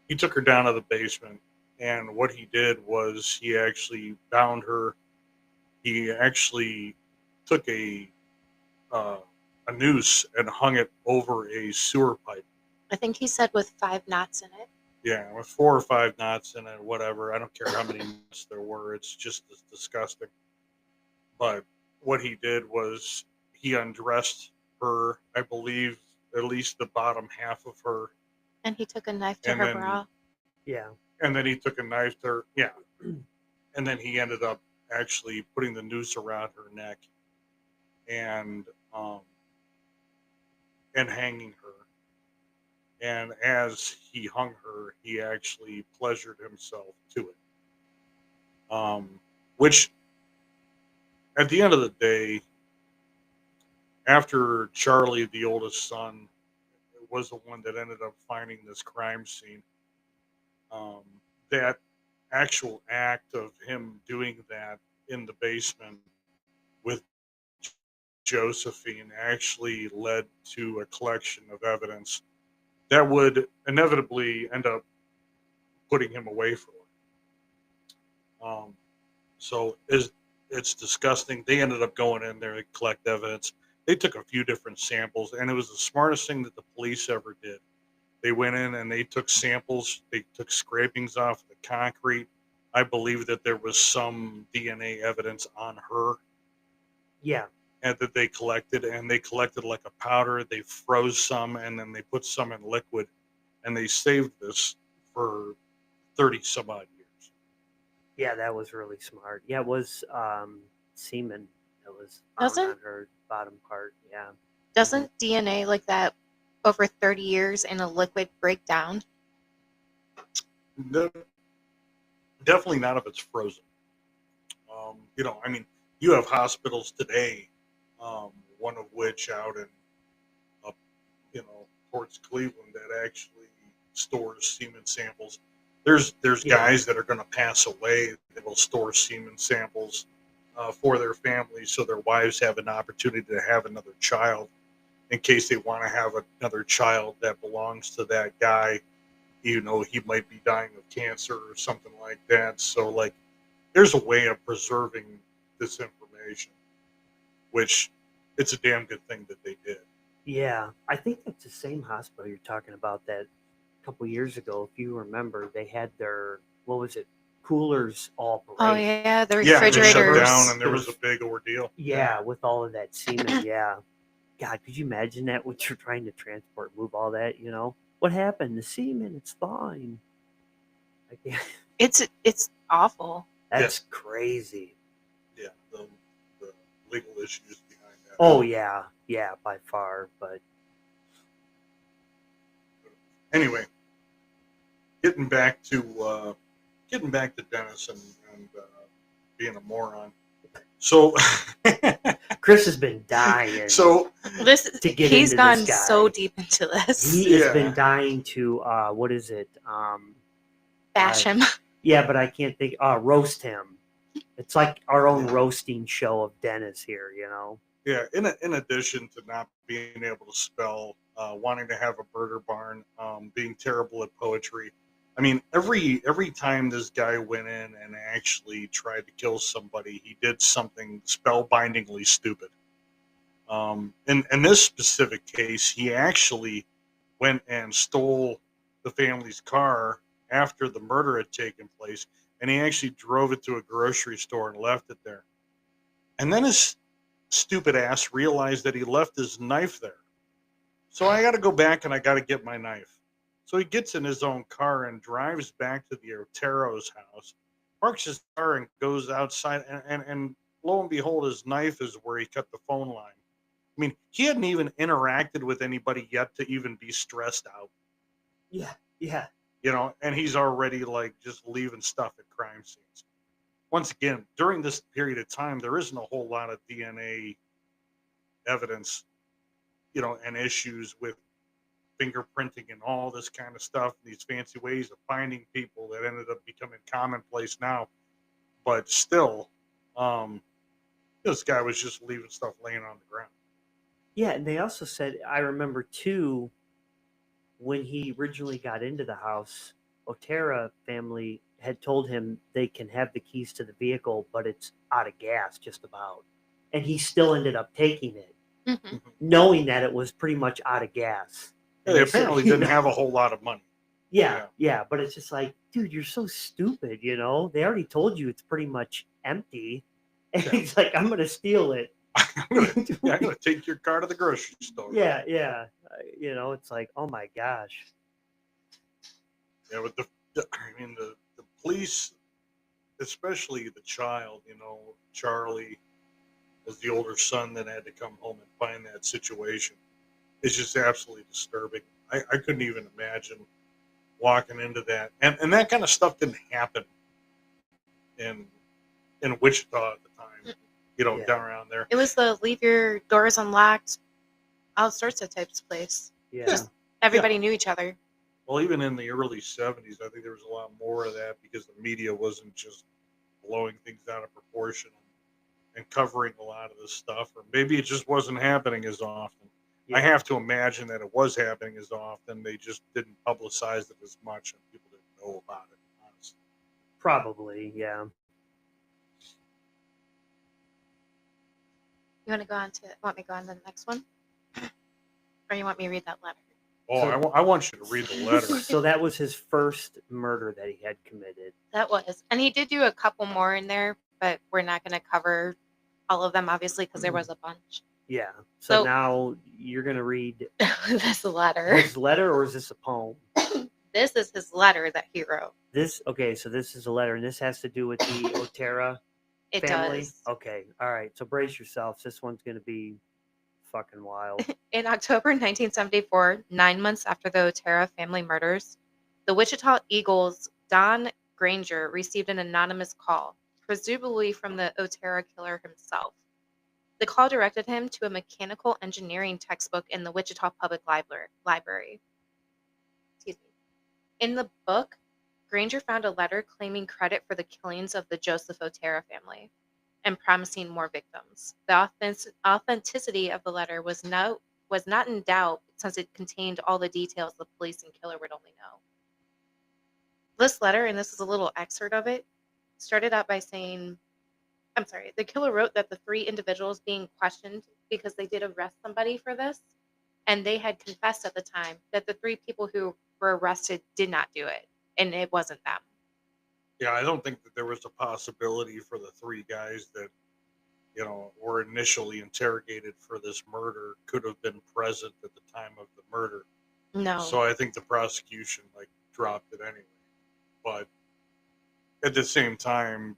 He took her down to the basement, and what he did was he actually bound her. He actually took a noose and hung it over a sewer pipe. I think he said with 5 knots in it. Yeah, with 4 or 5 knots in it, whatever. I don't care how many knots there were. It's just disgusting. But what he did was he undressed her, I believe, at least the bottom half of her. And he took a knife to And her then- bra. Yeah. And then he took a knife to her. Yeah. And then he ended up actually putting the noose around her neck and hanging her. And as he hung her, he actually pleasured himself to it. Which, at the end of the day, after Charlie, the oldest son, was the one that ended up finding this crime scene, that actual act of him doing that in the basement with Josephine actually led to a collection of evidence that would inevitably end up putting him away for it. So it's disgusting. They ended up going in there to collect evidence. They took a few different samples, and it was the smartest thing that the police ever did. They went in and they took samples. They took scrapings off the concrete. I believe that there was some DNA evidence on her. Yeah. And that they collected, and they collected like a powder. They froze some, and then they put some in liquid, and they saved this for 30 some odd years. Yeah, that was really smart. Yeah, it was semen that was Doesn't- on her bottom part. Yeah. Doesn't DNA like that over 30 years in a liquid break down? No, definitely not if it's frozen. I mean, you have hospitals today, one of which out in, towards Cleveland, that actually stores semen samples. There's guys that are going to pass away that will store semen samples for their families, so their wives have an opportunity to have another child in case they want to have another child that belongs to that guy. He might be dying of cancer or something like that. So, like, there's a way of preserving this information, which it's a damn good thing that they did. Yeah, I think that's the same hospital you're talking about that a couple years ago. If you remember, they had their, what was it, coolers all break. Oh, yeah, the Yeah, they refrigerators. shut down, and there was a big ordeal. Yeah, with all of that semen. Yeah. God, could you imagine that what you're trying to transport, move all that, What happened? The semen, it's fine. I can't. It's awful. That's crazy. Yeah, the legal issues behind that. Oh, yeah. Yeah, by far. But anyway, getting back to Dennis and being a moron. So Chris has been dying. So He's gone so deep into this. He has been dying to what is it? Bash him. Yeah, but I can't think. Roast him. It's like our own roasting show of Dennis here, you know. Yeah. In addition to not being able to spell, wanting to have a murder barn, being terrible at poetry. I mean, every time this guy went in and actually tried to kill somebody, he did something spellbindingly stupid. In this specific case, he actually went and stole the family's car after the murder had taken place, and he actually drove it to a grocery store and left it there. And then his stupid ass realized that he left his knife there. So I got to go back and I got to get my knife. So he gets in his own car and drives back to the Otero's house, parks his car and goes outside, and lo and behold, his knife is where he cut the phone line. I mean, he hadn't even interacted with anybody yet to even be stressed out. Yeah. You know, and he's already like just leaving stuff at crime scenes. Once again, during this period of time, there isn't a whole lot of DNA evidence, you know, and issues with fingerprinting and all this kind of stuff, these fancy ways of finding people that ended up becoming commonplace now. But still, this guy was just leaving stuff laying on the ground. Yeah, and they also said, I remember too, when he originally got into the house, Otero family had told him they can have the keys to the vehicle, but it's out of gas just about. And he still ended up taking it, knowing that it was pretty much out of gas. Yeah, they apparently didn't have a whole lot of money. Yeah, but it's just like, dude, you're so stupid, you know? They already told you it's pretty much empty. And he's like, I'm going to steal it. I'm gonna take your car to the grocery store. Yeah. You know, it's like, oh my gosh. Yeah, but the police, especially the child, you know, Charlie, was the older son that had to come home and find that situation. It's just absolutely disturbing. I couldn't even imagine walking into that, and that kind of stuff didn't happen in Wichita at the time. You know, down around there. It was the leave your doors unlocked, all sorts of types of place. Yeah. Just everybody knew each other. Well, even in the early 70s, I think there was a lot more of that because the media wasn't just blowing things out of proportion and covering a lot of this stuff, or maybe it just wasn't happening as often. I have to imagine that it was happening as often. They just didn't publicize it as much, and people didn't know about it, honestly. Probably, yeah. You want me to go on to the next one? Or you want me to read that letter? Oh, I want you to read the letter. So that was his first murder that he had committed. That was. And he did do a couple more in there, but we're not going to cover all of them, obviously, because there was a bunch. Yeah. So now you're going to read this letter. His letter, or is this a poem? This is his letter that he wrote. So this is a letter, and this has to do with the Otero family? Does. Okay. All right. So brace yourselves. This one's going to be fucking wild. In October 1974, 9 months after the Otero family murders, the Wichita Eagle's Don Granger received an anonymous call, presumably from the Otero killer himself. The call directed him to a mechanical engineering textbook in the Wichita Public Library. Excuse me. In the book, Granger found a letter claiming credit for the killings of the Joseph Otero family and promising more victims. The authenticity of the letter was not in doubt since it contained all the details the police and killer would only know. This letter, and this is a little excerpt of it, started out by saying, the killer wrote that the three individuals being questioned, because they did arrest somebody for this, and they had confessed at the time that the three people who were arrested did not do it, and it wasn't them. Yeah, I don't think that there was a possibility for the three guys that, you know, were initially interrogated for this murder could have been present at the time of the murder. No. So I think the prosecution dropped it anyway. But at the same time,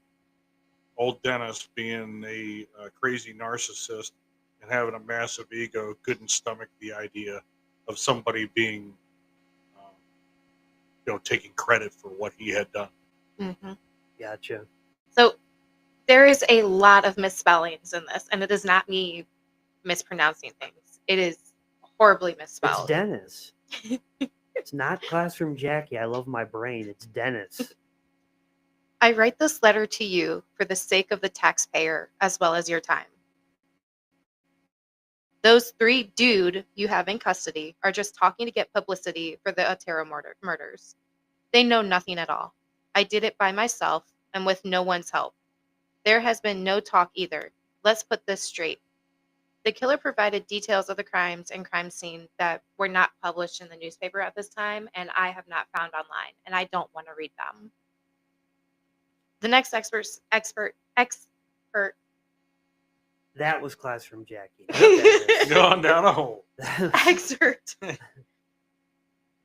old Dennis, being a crazy narcissist and having a massive ego, couldn't stomach the idea of somebody being taking credit for what he had done. Mm-hmm. Gotcha. So there is a lot of misspellings in this, and it is not me mispronouncing things. It is horribly It's misspelled. Dennis. It's not Classroom Jackie. I love my brain. It's Dennis. I write this letter to you for the sake of the taxpayer as well as your time. Those 3 dude you have in custody are just talking to get publicity for the Otero murders. They know nothing at all. I did it by myself and with no one's help. There has been no talk either. Let's put this straight. The killer provided details of the crimes and crime scene that were not published in the newspaper at this time, and I have not found online, and I don't want to read them. The next expert. That was Classroom Jackie. Gone down a hole. Excerpt.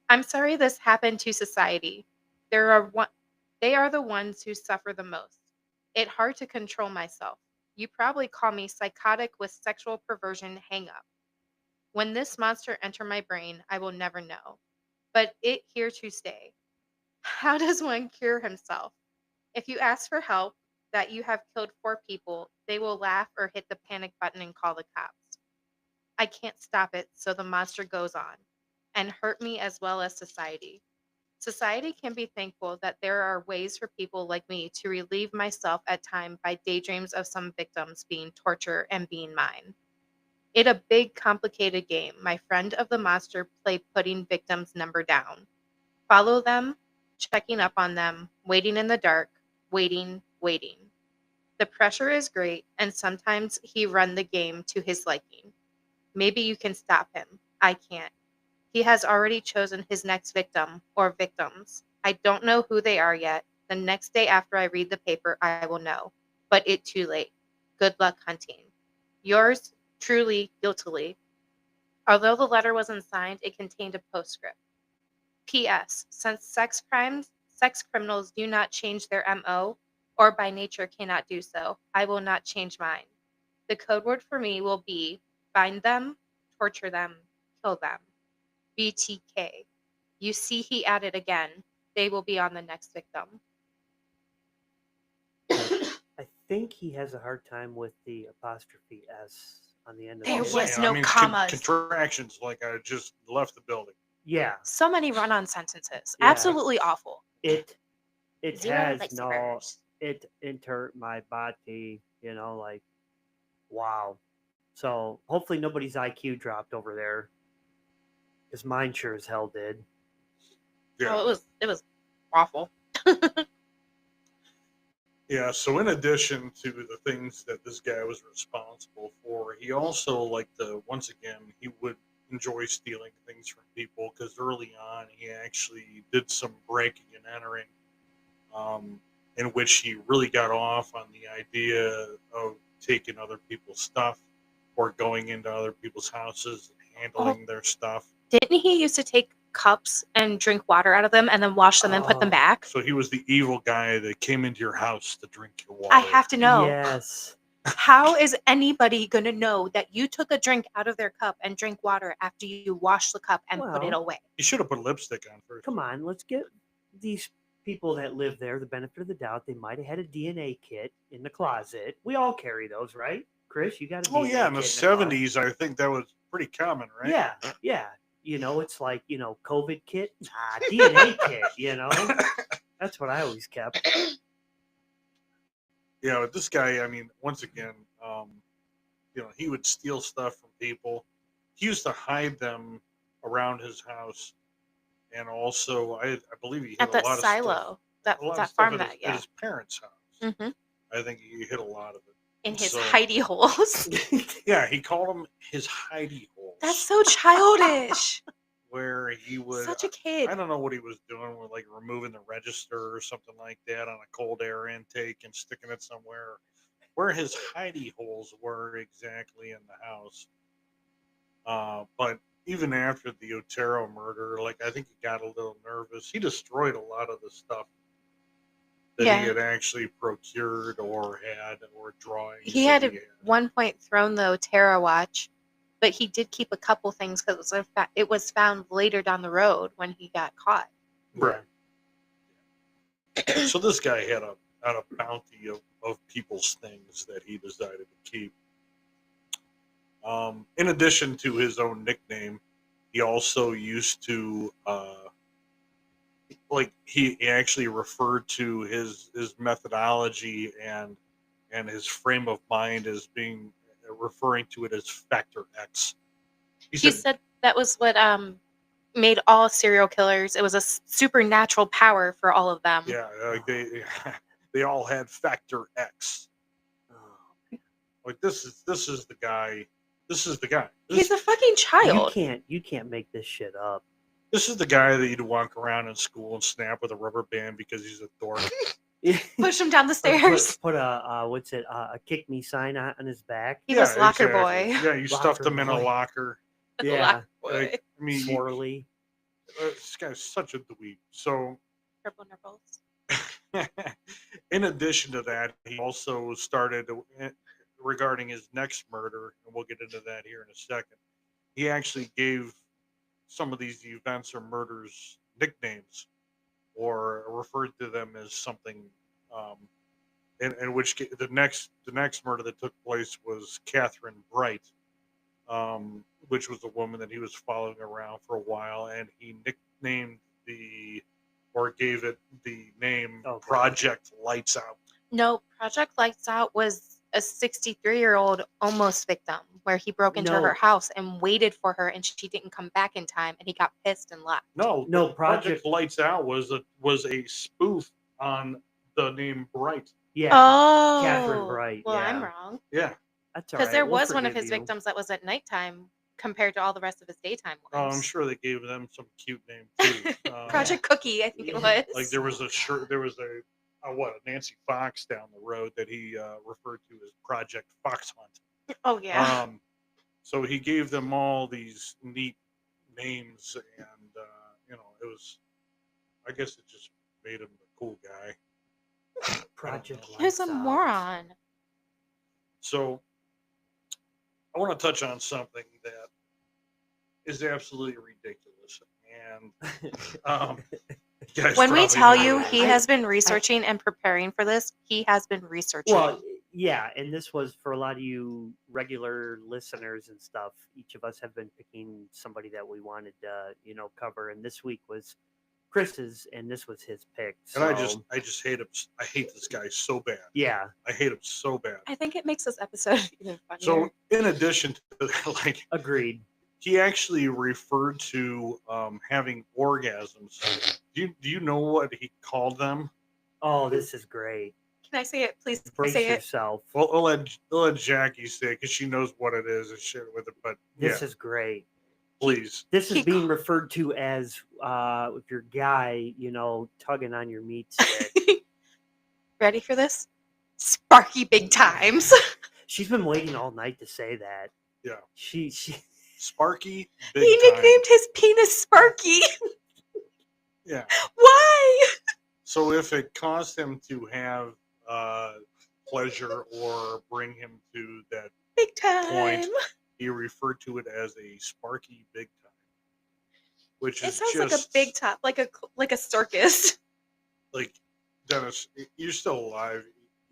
I'm sorry this happened to society. They are the ones who suffer the most. It's hard to control myself. You probably call me psychotic with sexual perversion hang-up. When this monster enter my brain, I will never know. But it here to stay. How does one cure himself? If you ask for help, that you have killed 4 people, they will laugh or hit the panic button and call the cops. I can't stop it, so the monster goes on and hurt me as well as society. Society can be thankful that there are ways for people like me to relieve myself at time by daydreams of some victims being tortured and being mine. It a big complicated game. My friend of the monster play putting victims number down. Follow them, checking up on them, waiting in the dark, waiting. The pressure is great, and sometimes he run the game to his liking. Maybe you can stop him. I can't. He has already chosen his next victim or victims. I don't know who they are yet. The next day after I read the paper, I will know. But it's too late. Good luck hunting. Yours truly, guiltily. Although the letter wasn't signed, it contained a postscript. P.S. Since sex criminals do not change their M.O., or by nature cannot do so, I will not change mine. The code word for me will be find them, torture them, kill them. BTK. You see, he added again. They will be on the next victim. I think he has a hard time with the apostrophe S on the end of There the was no commas. Contractions like I just left the building. Yeah. So many run-on sentences. Yeah. Absolutely awful. It Zero has lifesavers. it entered my body, like wow. So hopefully nobody's IQ dropped over there. Because mine sure as hell did. Yeah. Oh, it was awful. Yeah, so in addition to the things that this guy was responsible for, he also once again, he would enjoy stealing things from people because early on he actually did some breaking and entering, in which he really got off on the idea of taking other people's stuff or going into other people's houses and handling their stuff. Didn't he used to take cups and drink water out of them and then wash them and put them back? So he was the evil guy that came into your house to drink your water. I have to know. Yes. How is anybody going to know that you took a drink out of their cup and drink water after you washed the cup and put it away? You should have put lipstick on first. Come on, let's give these people that live there the benefit of the doubt. They might have had a DNA kit in the closet. We all carry those, right? Chris, you got a DNA yeah, in the kit 70s, I think that was pretty common, right? Yeah. It's like, COVID kit, DNA kit, That's what I always kept. Yeah, but this guy, once again, he would steal stuff from people. He used to hide them around his house. And also, I believe he hid at that a lot silo, of stuff. that farm at his parents' house. Mm-hmm. I think he hid a lot of it. In his hidey holes. Yeah, he called them his hidey holes. That's so childish. Where he would, such a kid. I don't know what he was doing with removing the register or something like that on a cold air intake and sticking it somewhere. Where his hidey holes were exactly in the house. But even after the Otero murder, I think he got a little nervous. He destroyed a lot of the stuff that he had actually procured or had or drawings. He had at one point thrown the Otero watch, but he did keep a couple things because it was found later down the road when he got caught. Right. So this guy had a bounty of people's things that he decided to keep. In addition to his own nickname, he also used to he actually referred to his methodology and his frame of mind as being referring to it as Factor X. He said that was what made all serial killers. It was a supernatural power for all of them. Yeah, like they all had Factor X. Like this is the guy. This is the guy. He's a fucking child. You can't make this shit up. This is the guy that you'd walk around in school and snap with a rubber band because he's a dork. Push him down the stairs. Put a kick me sign on his back. He was locker boy. Yeah, you stuffed him in a locker. Yeah, like, I mean, sorely. This guy's such a dweeb. So, purple nipples. in addition to that, he also started regarding his next murder, and we'll get into that here in a second. He actually gave some of these events or murders nicknames, or referred to them as something. In which the next murder that took place was Catherine Bright, which was a woman that he was following around for a while, and he nicknamed gave it the name Project Lights Out. No, Project Lights Out was a 63-year-old almost victim where he broke into her house and waited for her, and she didn't come back in time, and he got pissed and left. No, Project Lights Out was a spoof on the name Bright. Yeah. Oh, Catherine Bright. Well, yeah. I'm wrong. Yeah. That's all Because right. there We'll was one of forgive his you. victims that was at nighttime compared to all the rest of his daytime ones. Oh, I'm sure they gave them some cute name too. Project Cookie, I think it was. Like there was a Nancy Fox down the road that he referred to as Project Fox Hunt. Oh yeah. So he gave them all these neat names, and it was. I guess it just made him a cool guy. Project He's a Lights Out. moron. So I want to touch on something that is absolutely ridiculous, and you guys When we probably tell know you it. he has been researching and preparing for this, he has been researching. Well, yeah, and this was for a lot of you regular listeners and stuff. Each of us have been picking somebody that we wanted to, cover, and this week was Chris's, and this was his pick. And I just hate him. I hate this guy so bad. Yeah, I hate him so bad. I think it makes this episode even funnier. So, in addition to agreed. He actually referred to having orgasms. Do you know what he called them? Oh, this is great. Can I say it, please? Brace Say it. yourself. Well, I'll let Jackie say it because she knows what it is and shit with it. But This is great. Please. This is being referred to as if your guy, tugging on your meat stick. Ready for this? Sparky big times. She's been waiting all night to say that. Yeah. She Sparky big He time. nicknamed his penis Sparky. Yeah. Why? So if it caused him to have pleasure or bring him to that big time point, he referred to it as a Sparky big time, which It is sounds just like a big top, like a circus. like, Dennis, you're still alive.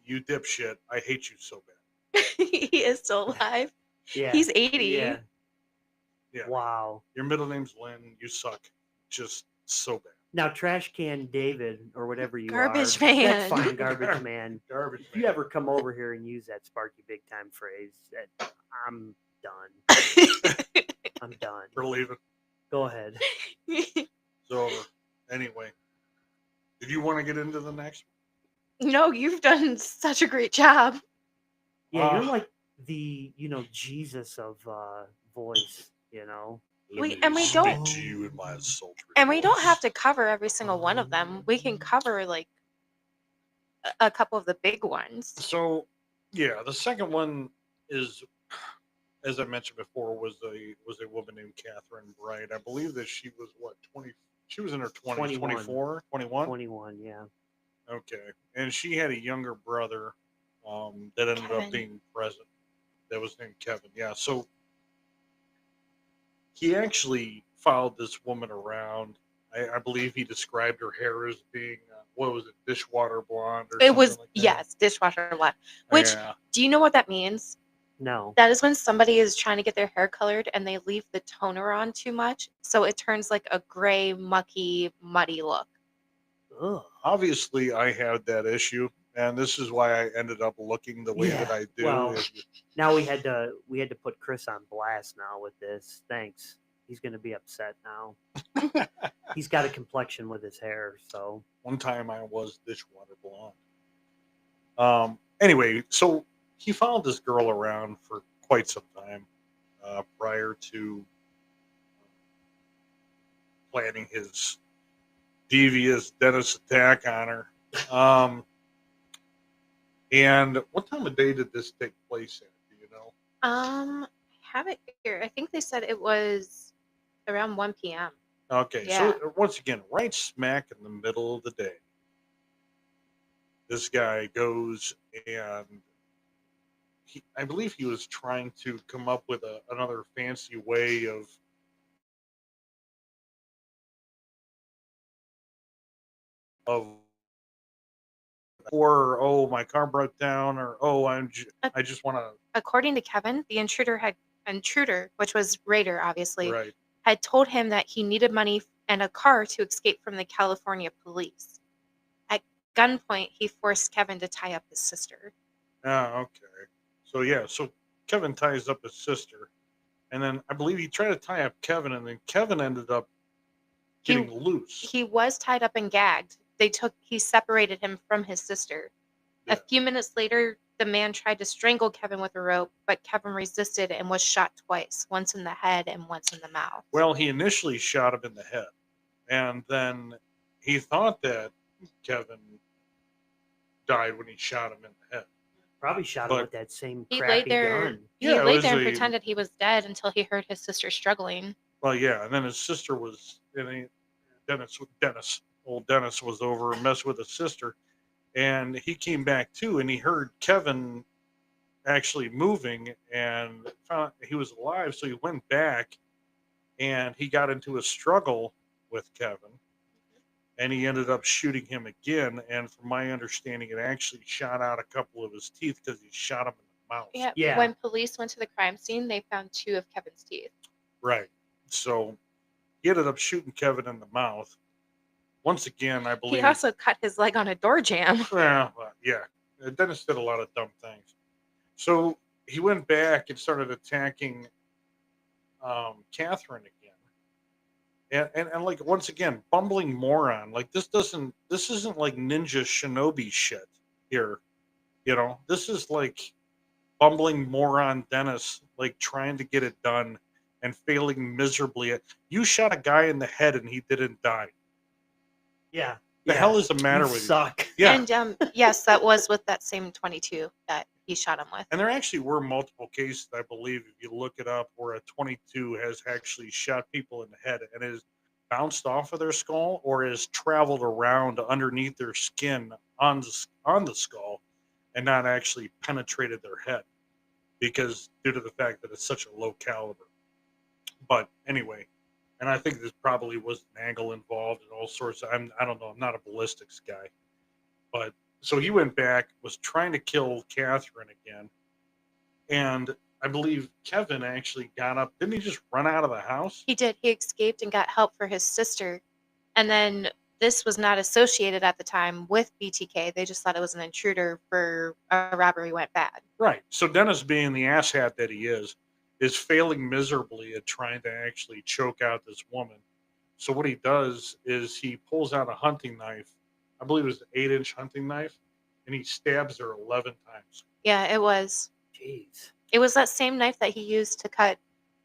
You dipshit. I hate you so bad. He is still alive. Yeah. He's 80. Yeah. Yeah. Wow. Your middle name's Lynn. You suck. Just so bad. Now, Trash Can David, or whatever you Garbage are. man. That's fine, Garbage Man. Garbage If you ever come over here and use that Sparky Big Time phrase, I'm done. I'm done. We're leaving. Go ahead. It's over. Anyway, did you want to get into the next No, you've done such a great job. Yeah, you're like the, Jesus of voice, We don't to you in my sultry and we don't voice. have to cover every single one of them. We can cover like a couple of the big ones. So, yeah, the second one is, as I mentioned before, was a woman named Catherine Bright. I believe that she was 20. She was in her 20s, 21. 24, 21? 21, yeah. Okay, and she had a younger brother that ended Kevin. up being present. That was named Kevin. Yeah, so he actually followed this woman around. I believe he described her hair as being what was it, dishwater blonde or It something was, like that? yes, dishwasher blonde. Which, Yeah. do you know what that means? No. That is when somebody is trying to get their hair colored and they leave the toner on too much, so it turns like a gray, mucky, muddy look. Ugh. Obviously, I had that issue, and this is why I ended up looking the way that I do. Well, now we had to put Chris on blast now with this. Thanks. He's going to be upset now. He's got a complexion with his hair, so. One time I was dishwater blonde. Anyway, so he followed this girl around for quite some time prior to planning his devious Dennis attack on her. And what time of day did this take place at? Do you know? I have it here. I think they said it was around 1 p.m. Okay, Yeah. so once again, right smack in the middle of the day, this guy goes and I believe he was trying to come up with another fancy way of or oh my car broke down or oh I just want to According to Kevin, the intruder, which was Rader, obviously, right. had told him that he needed money and a car to escape from the California police. At gunpoint, he forced Kevin to tie up his sister. Ah, okay. So yeah, so Kevin ties up his sister, and then I believe he tried to tie up Kevin, and then Kevin ended up getting loose. He was tied up and gagged. He separated him from his sister. Yeah. A few minutes later, the man tried to strangle Kevin with a rope, but Kevin resisted and was shot twice, once in the head and once in the mouth. Well, he initially shot him in the head, and then he thought that Kevin died when he shot him in the head. Probably shot him with that same He crappy laid there. gun. He Yeah, it laid was there and a- pretended he was dead until he heard his sister struggling. Well, yeah, and then his sister was old Dennis was over and messed with his sister, and he came back too, and he heard Kevin actually moving and found he was alive, so he went back and he got into a struggle with Kevin, and he ended up shooting him again, and from my understanding, it actually shot out a couple of his teeth because he shot him in the mouth. Yeah. When police went to the crime scene, they found 2 of Kevin's teeth. Right. So he ended up shooting Kevin in the mouth. Once again, I believe He also cut his leg on a door jam. Well, yeah. Dennis did a lot of dumb things. So he went back and started attacking Catherine again. And like once again, bumbling moron. Like this isn't like ninja shinobi shit here. You know, this is like bumbling moron Dennis, like trying to get it done and failing miserably. You shot a guy in the head and he didn't die. Yeah. The hell is the matter with suck. you? Yeah. And yes, that was with that same 22 that he shot him with. And there actually were multiple cases, I believe, if you look it up, where a 22 has actually shot people in the head and has bounced off of their skull or has traveled around underneath their skin on the skull and not actually penetrated their head because due to the fact that it's such a low caliber. But anyway, and I think there's probably was an angle involved and all sorts of, I don't know, I'm not a ballistics guy. But so he went back, was trying to kill Catherine again. And I believe Kevin actually got up. Didn't he just run out of the house? He did. He escaped and got help for his sister. And then this was not associated at the time with BTK. They just thought it was an intruder for a robbery went bad. Right. So Dennis, being the asshat that he is failing miserably at trying to actually choke out this woman. So what he does is he pulls out a hunting knife. I believe it was an 8-inch hunting knife, and he stabs her 11 times. Yeah, it was. Jeez. It was that same knife that he used to cut.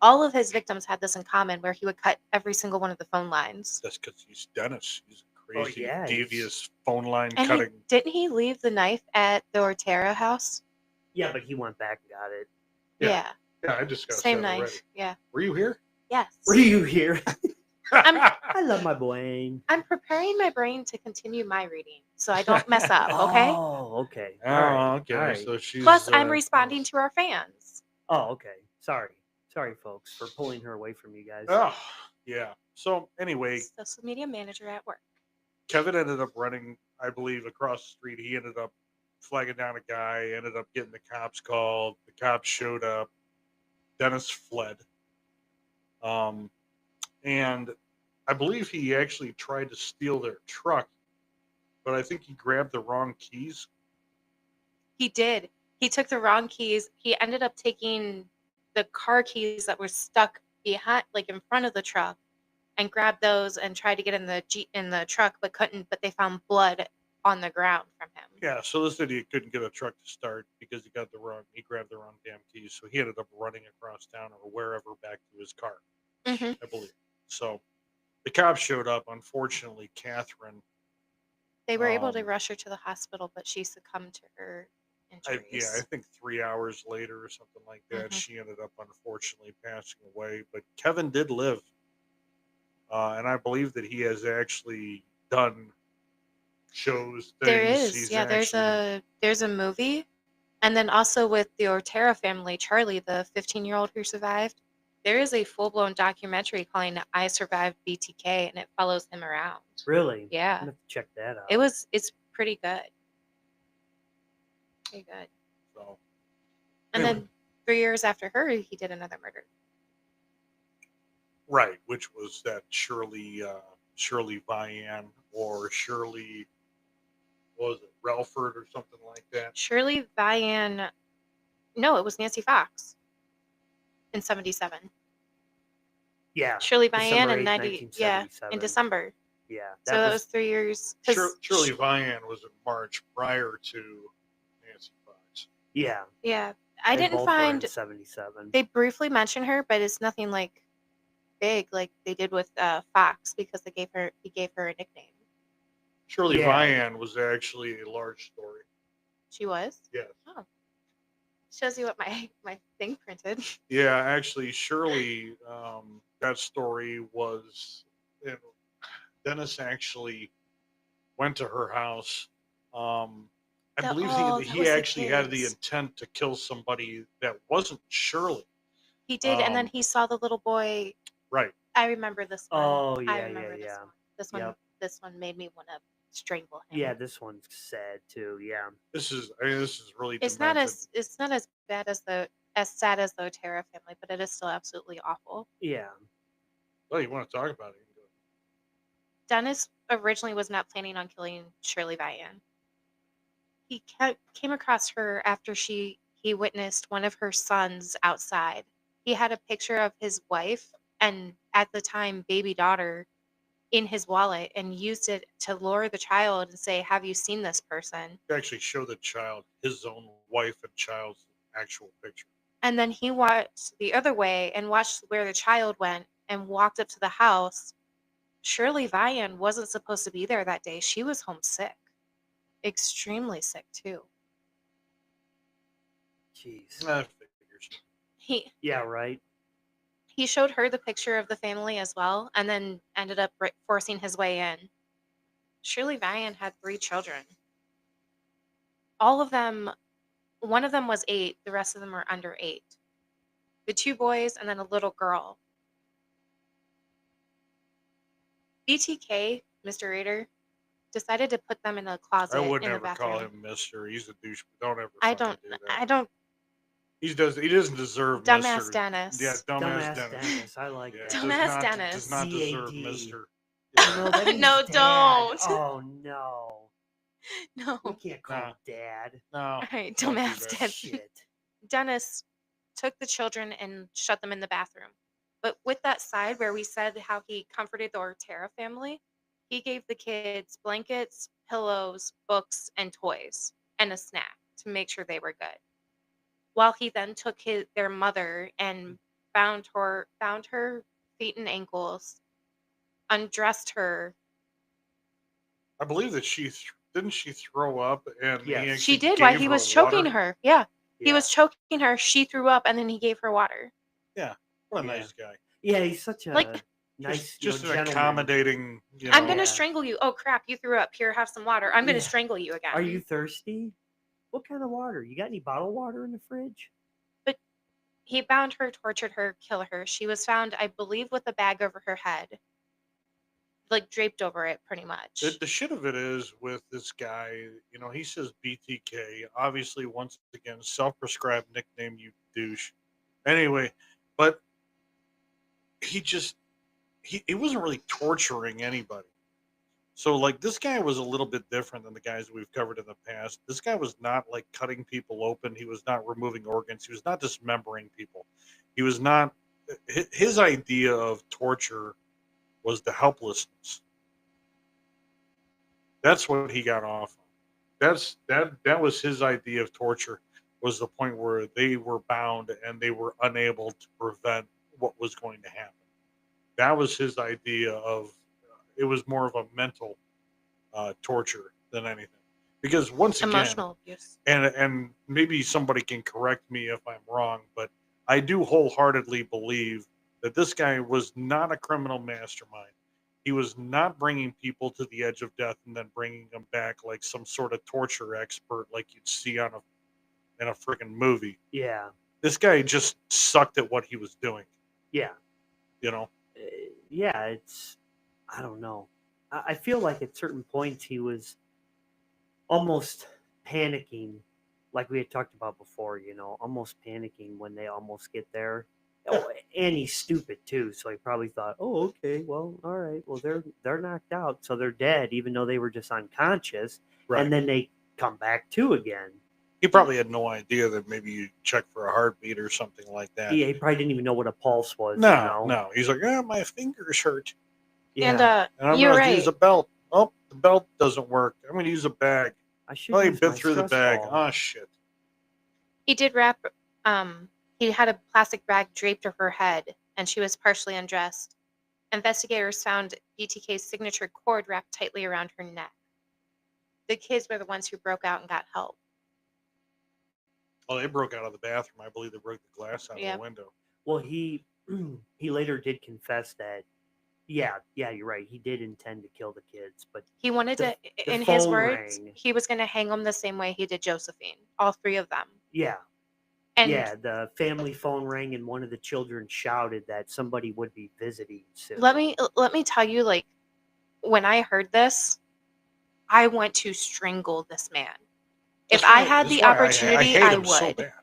All of his victims had this in common, where he would cut every single one of the phone lines. That's because he's Dennis. He's a crazy, Oh, yeah, devious phone line And cutting. didn't he leave the knife at the Ortera house? Yeah, but he went back and got it. Yeah. Yeah, I just got Same that knife. already. Yeah. Were you here? Yes. Were you here? I'm I love my brain. I'm preparing my brain to continue my reading so I don't mess up, okay? Oh, okay. Oh, All right. okay. All right. So she's. Plus, I'm responding to our fans. Oh, okay. Sorry, folks, for pulling her away from you guys. Oh, yeah. So anyway, Social media manager at work. Kevin ended up running I believe, across the street. He ended up flagging down a guy, ended up getting the cops called. The cops showed up. Dennis fled. And I believe he actually tried to steal their truck, but I think he grabbed the wrong keys. He did. He took the wrong keys. He ended up taking the car keys that were stuck behind, like in front of the truck, and grabbed those and tried to get in the truck, but couldn't. But they found blood on the ground from him. Yeah, so this idiot couldn't get a truck to start because he grabbed the wrong damn keys. So he ended up running across town or wherever back to his car, Mm-hmm. I believe. So the cops showed up. Unfortunately, Catherine. They were able to rush her to the hospital, but she succumbed to her injuries. I think 3 hours later or something like that, she ended up unfortunately passing away. But Kevin did live, and I believe that he has actually done shows. There is, there's a movie, and then also with the Ortera family, Charlie, the 15-year-old who survived. There is a full-blown documentary calling "I Survived BTK," and it follows him around. Really? Yeah. I'm gonna have to check that out. It's pretty good. Pretty good. So, and anyway. then 3 years after her, he did another murder. Right, which was that Shirley Vian or Shirley, what was it, Relford or something like that? Shirley Vian, no, it was Nancy Fox in 77. Yeah. Shirley Vian December in 8, 90, in December. Yeah. That was 3 years. Shirley Vian was in March prior to Nancy Fox. Yeah. Yeah. I They didn't both were in find 77. They briefly mention her, but it's nothing like big like they did with Fox, because he gave her a nickname. Shirley Vian was actually a large story. She was? Yes. Oh. Shows you what my thing printed. Yeah, actually, Shirley, that story was, Dennis actually went to her house. I believe he actually had the intent to kill somebody that wasn't Shirley. He did, and then he saw the little boy. Right. I remember this one. Oh, yeah, I remember this one. This one made me want to strangle him. Yeah, this one's sad too. Yeah. This is really. It's not as bad as sad as the Otero family, but it is still absolutely awful. Yeah. Well, you want to talk about it? Dennis originally was not planning on killing Shirley Vian. He came across her after he witnessed one of her sons outside. He had a picture of his wife and, at the time, baby daughter in his wallet, and used it to lure the child and say, "Have you seen this person?" To actually show the child his own wife and child's actual picture. And then he walked the other way and watched where the child went and walked up to the house. Shirley Vian wasn't supposed to be there that day. She was homesick. Extremely sick, too. Jeez. Yeah, right. He showed her the picture of the family as well, and then ended up forcing his way in. Shirley Vian had 3 children. All of them, one of them was 8, the rest of them were under 8. The 2 boys and then a little girl. BTK, Mr. Rader, decided to put them in a closet I would in the never bathroom. call him Mister. He's a douche. Don't ever. I fucking don't. do that. I don't. He doesn't deserve Dumbass Mr. Dennis. Yeah, dumbass Dennis. I like that. Dumbass Dennis. Does not deserve Mister. No, that means No, Dad. don't. Oh no. No. We can't call him Dad. No. All right, don't do dumbass that. Dennis. Shit. Dennis took the children and shut them in the bathroom. But with that side where we said how he comforted the Ortera family, he gave the kids blankets, pillows, books, and toys, and a snack to make sure they were good. While he then took their mother and bound her feet and ankles, undressed her. I believe that didn't she throw up and Yes. She did while he was choking her. Yeah. He was Yeah. choking her. She threw up, and then he gave her water. Yeah, what a Yeah. nice guy. Yeah, he's such a Like- nice, Just an gentleman. accommodating. I'm gonna Yeah. strangle you. Oh crap! You threw up. Here, have some water. I'm gonna Yeah. strangle you again. Are you thirsty? What kind of water? You got any bottled water in the fridge? He bound her, tortured her, killed her. She was found, I believe, with a bag over her head. like draped over it pretty much. The shit of it is with this guy, he says BTK. Obviously, once again, self-prescribed nickname, you douche. Anyway, but he just he wasn't really torturing anybody. So like this guy was a little bit different than the guys we've covered in the past. This guy was not like cutting people open. He was not removing organs. He was not dismembering people. He was not. His idea of torture was the helplessness. That's what he got off on. That was his idea of torture, was the point where they were bound and they were unable to prevent what was going to happen. That was his idea of. It was more of a mental torture than anything, because once again, Emotional abuse. and maybe somebody can correct me if I'm wrong, but I do wholeheartedly believe that this guy was not a criminal mastermind. He was not bringing people to the edge of death and then bringing them back like some sort of torture expert, like you'd see in a freaking movie. Yeah. This guy just sucked at what he was doing. Yeah. Yeah, it's, I don't know. I feel like at certain points he was almost panicking, like we had talked about before, almost panicking when they almost get there. Oh, and he's stupid too, so he probably thought, "Oh, okay, well, all right, well they're knocked out, so they're dead, even though they were just unconscious, Right. and then they come back to again." He probably had no idea that maybe you check for a heartbeat or something like that. He probably didn't even know what a pulse was. No. He's like, my fingers hurt. Yeah. And I'm you're going to right. use a belt. Oh, the belt doesn't work. I'm going to use a bag. I should Oh, he use bit my through the stress bag. ball. Oh, shit. He did wrap, he had a plastic bag draped over her head, and she was partially undressed. Investigators found BTK's signature cord wrapped tightly around her neck. The kids were the ones who broke out and got help. Well, they broke out of the bathroom. I believe they broke the glass out of Yep. the window. Well, he later did confess that, yeah, you're right. He did intend to kill the kids, but He wanted The- to, the in his phone words, rang. he was going to hang them the same way he did Josephine, all three of them. yeah, And the family phone rang and one of the children shouted that somebody would be visiting soon. let me tell you, like, when I heard this, I want to strangle this man. If I had the opportunity, hate I him so would. bad.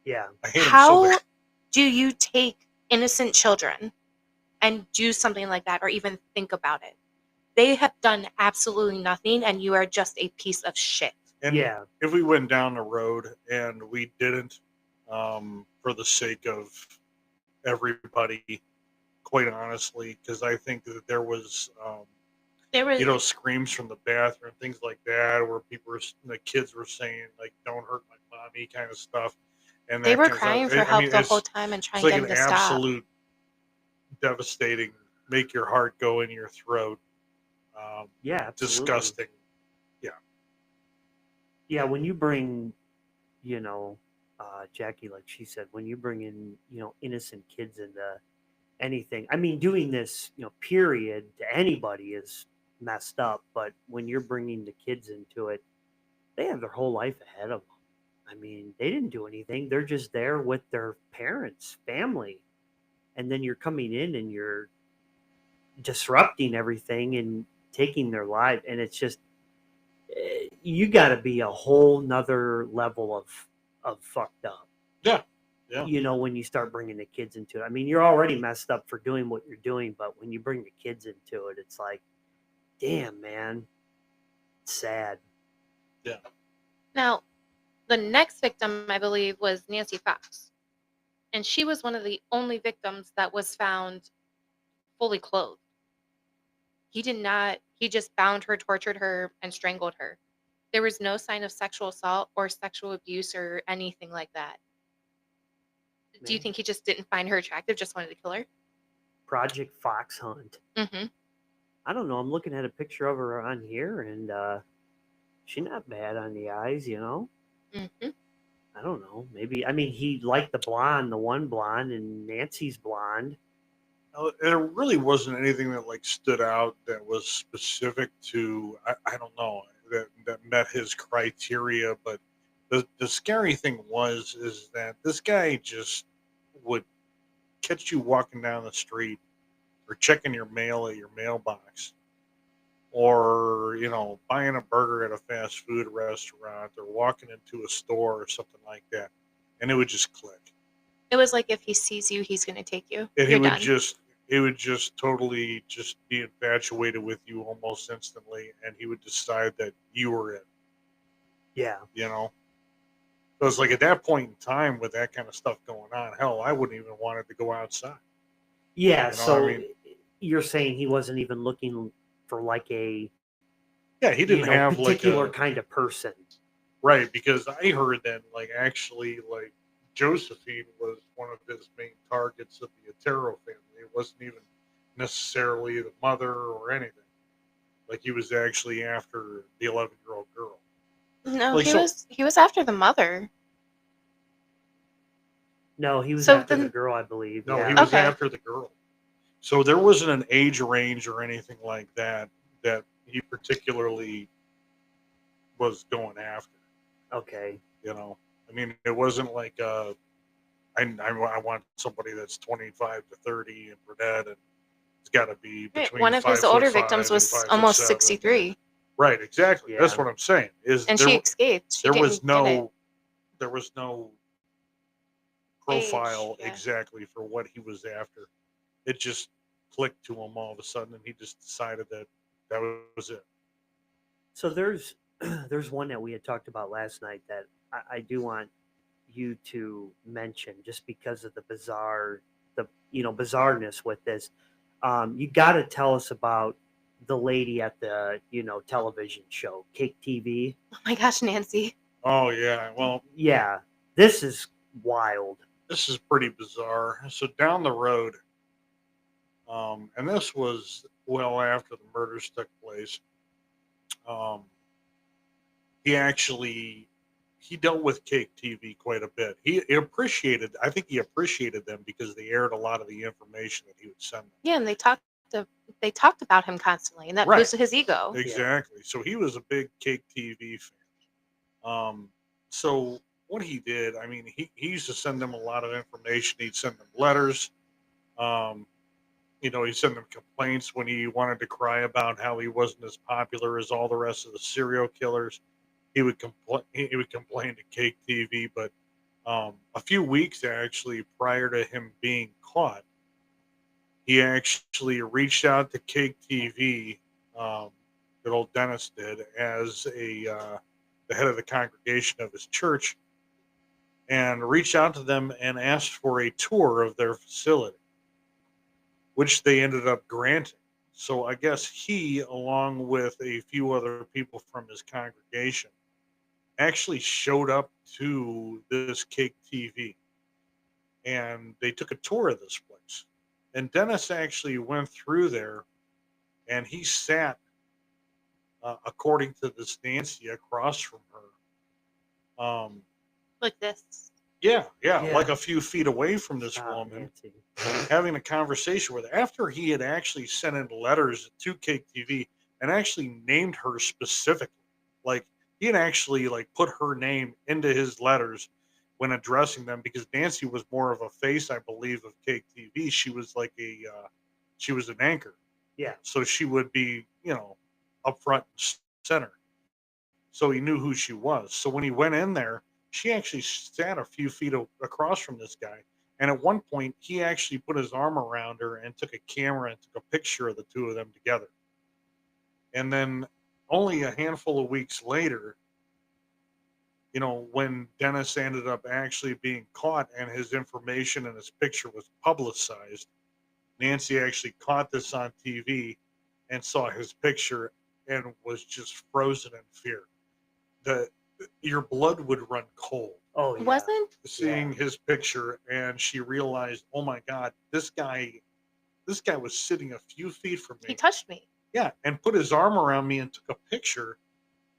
Yeah. I hate him so How bad. do you take innocent children and do something like that, or even think about it? They have done absolutely nothing, and you are just a piece of shit. And Yeah. if we went down the road and we didn't, for the sake of everybody, quite honestly, because I think that there was, There was screams from the bathroom, things like that, where the kids were saying like, "Don't hurt my mommy," kind of stuff. And they that were kind of crying stuff. for help the whole time and It's trying like to an get him to stop. absolute devastating, make your heart go in your throat. Yeah, absolutely. Disgusting. Yeah, when you bring, Jackie, like she said, when you bring in, innocent kids into anything, I mean, doing this, period, to anybody is messed up. But when you're bringing the kids into it, they have their whole life ahead of them. I mean, they didn't do anything. They're just there with their parents, family. And then you're coming in and you're disrupting everything and taking their life. And it's just, you got to be a whole nother level of fucked up. Yeah. When you start bringing the kids into it. I mean, you're already messed up for doing what you're doing, but when you bring the kids into it, it's like, damn, man, it's sad. Yeah. Now, the next victim, I believe, was Nancy Fox. And she was one of the only victims that was found fully clothed. He just bound her, tortured her, and strangled her. There was no sign of sexual assault or sexual abuse or anything like that. Do you think he just didn't find her attractive, just wanted to kill her? Project Fox Hunt. Mm-hmm. I don't know. I'm looking at a picture of her on here, and she's not bad on the eyes, Mm-hmm. I don't know. Maybe, I mean, he liked the one blonde, and Nancy's blonde. There really wasn't anything that like stood out that was specific to I don't know that met his criteria. But the scary thing is that this guy just would catch you walking down the street or checking your mail at your mailbox, or buying a burger at a fast food restaurant, or walking into a store or something like that, and it would just click. It was like if he sees you, he's going to take you. And You're done. he would just totally just be infatuated with you almost instantly, and he would decide that you were it. Yeah. So it's like at that point in time with that kind of stuff going on, hell, I wouldn't even want it to go outside. Yeah. So you're saying he wasn't even looking for like a he didn't have particular like kind of person. Right, because I heard that actually Josephine was one of his main targets of the Otero family. It wasn't even necessarily the mother or anything. Like he was actually after the 11-year-old girl. No, he was after the mother. No, he was after the girl, I believe. No, he was after the girl. So there wasn't an age range or anything like that he particularly was going after. Okay. It wasn't like I want somebody that's 25 to 30 and brunette, and it's got to be between one of his older victims was almost 63. Right, exactly. Yeah. That's what I'm saying. She escaped. There was no profile exactly for what he was after. It just clicked to him all of a sudden, and he just decided that was it. So there's one that we had talked about last night that I do want you to mention, just because of the bizarreness with this. You got to tell us about the lady at the television show, Cake TV. Oh my gosh, Nancy. Oh yeah, well yeah, this is wild. This is pretty bizarre. So down the road, and this was well after the murders took place. He dealt with Cake TV quite a bit. I think he appreciated them because they aired a lot of the information that he would send them. Yeah, and they talked about him constantly, and that boosted his ego. Exactly. So he was a big Cake TV fan. So what he did, he used to send them a lot of information. He'd send them letters. He'd send them complaints when he wanted to cry about how he wasn't as popular as all the rest of the serial killers. He would complain to Cake TV, but a few weeks actually prior to him being caught, he actually reached out to Cake TV, that old Dennis did, as the head of the congregation of his church, and reached out to them and asked for a tour of their facility, which they ended up granting. So I guess he, along with a few other people from his congregation, actually showed up to this Cake TV, and they took a tour of this place. And Dennis actually went through there, and he sat, according to this Nancy, across from her. Like this. Yeah, like a few feet away from this woman, having a conversation with her. After he had actually sent in letters to Cake TV and actually named her specifically. Like, he had actually put her name into his letters when addressing them, because Nancy was more of a face, I believe, of Cake TV. She was she was an anchor. Yeah. So she would be, up front and center. So he knew who she was. So when he went in there, she actually sat a few feet across from this guy. And at one point, he actually put his arm around her and took a camera and took a picture of the two of them together. And then only a handful of weeks later, when Dennis ended up actually being caught and his information and his picture was publicized, Nancy actually caught this on TV and saw his picture and was just frozen in fear. Your blood would run cold. Oh, yeah. Wasn't seeing his picture, and she realized, oh my God, this guy was sitting a few feet from me. He touched me. Yeah, and put his arm around me and took a picture.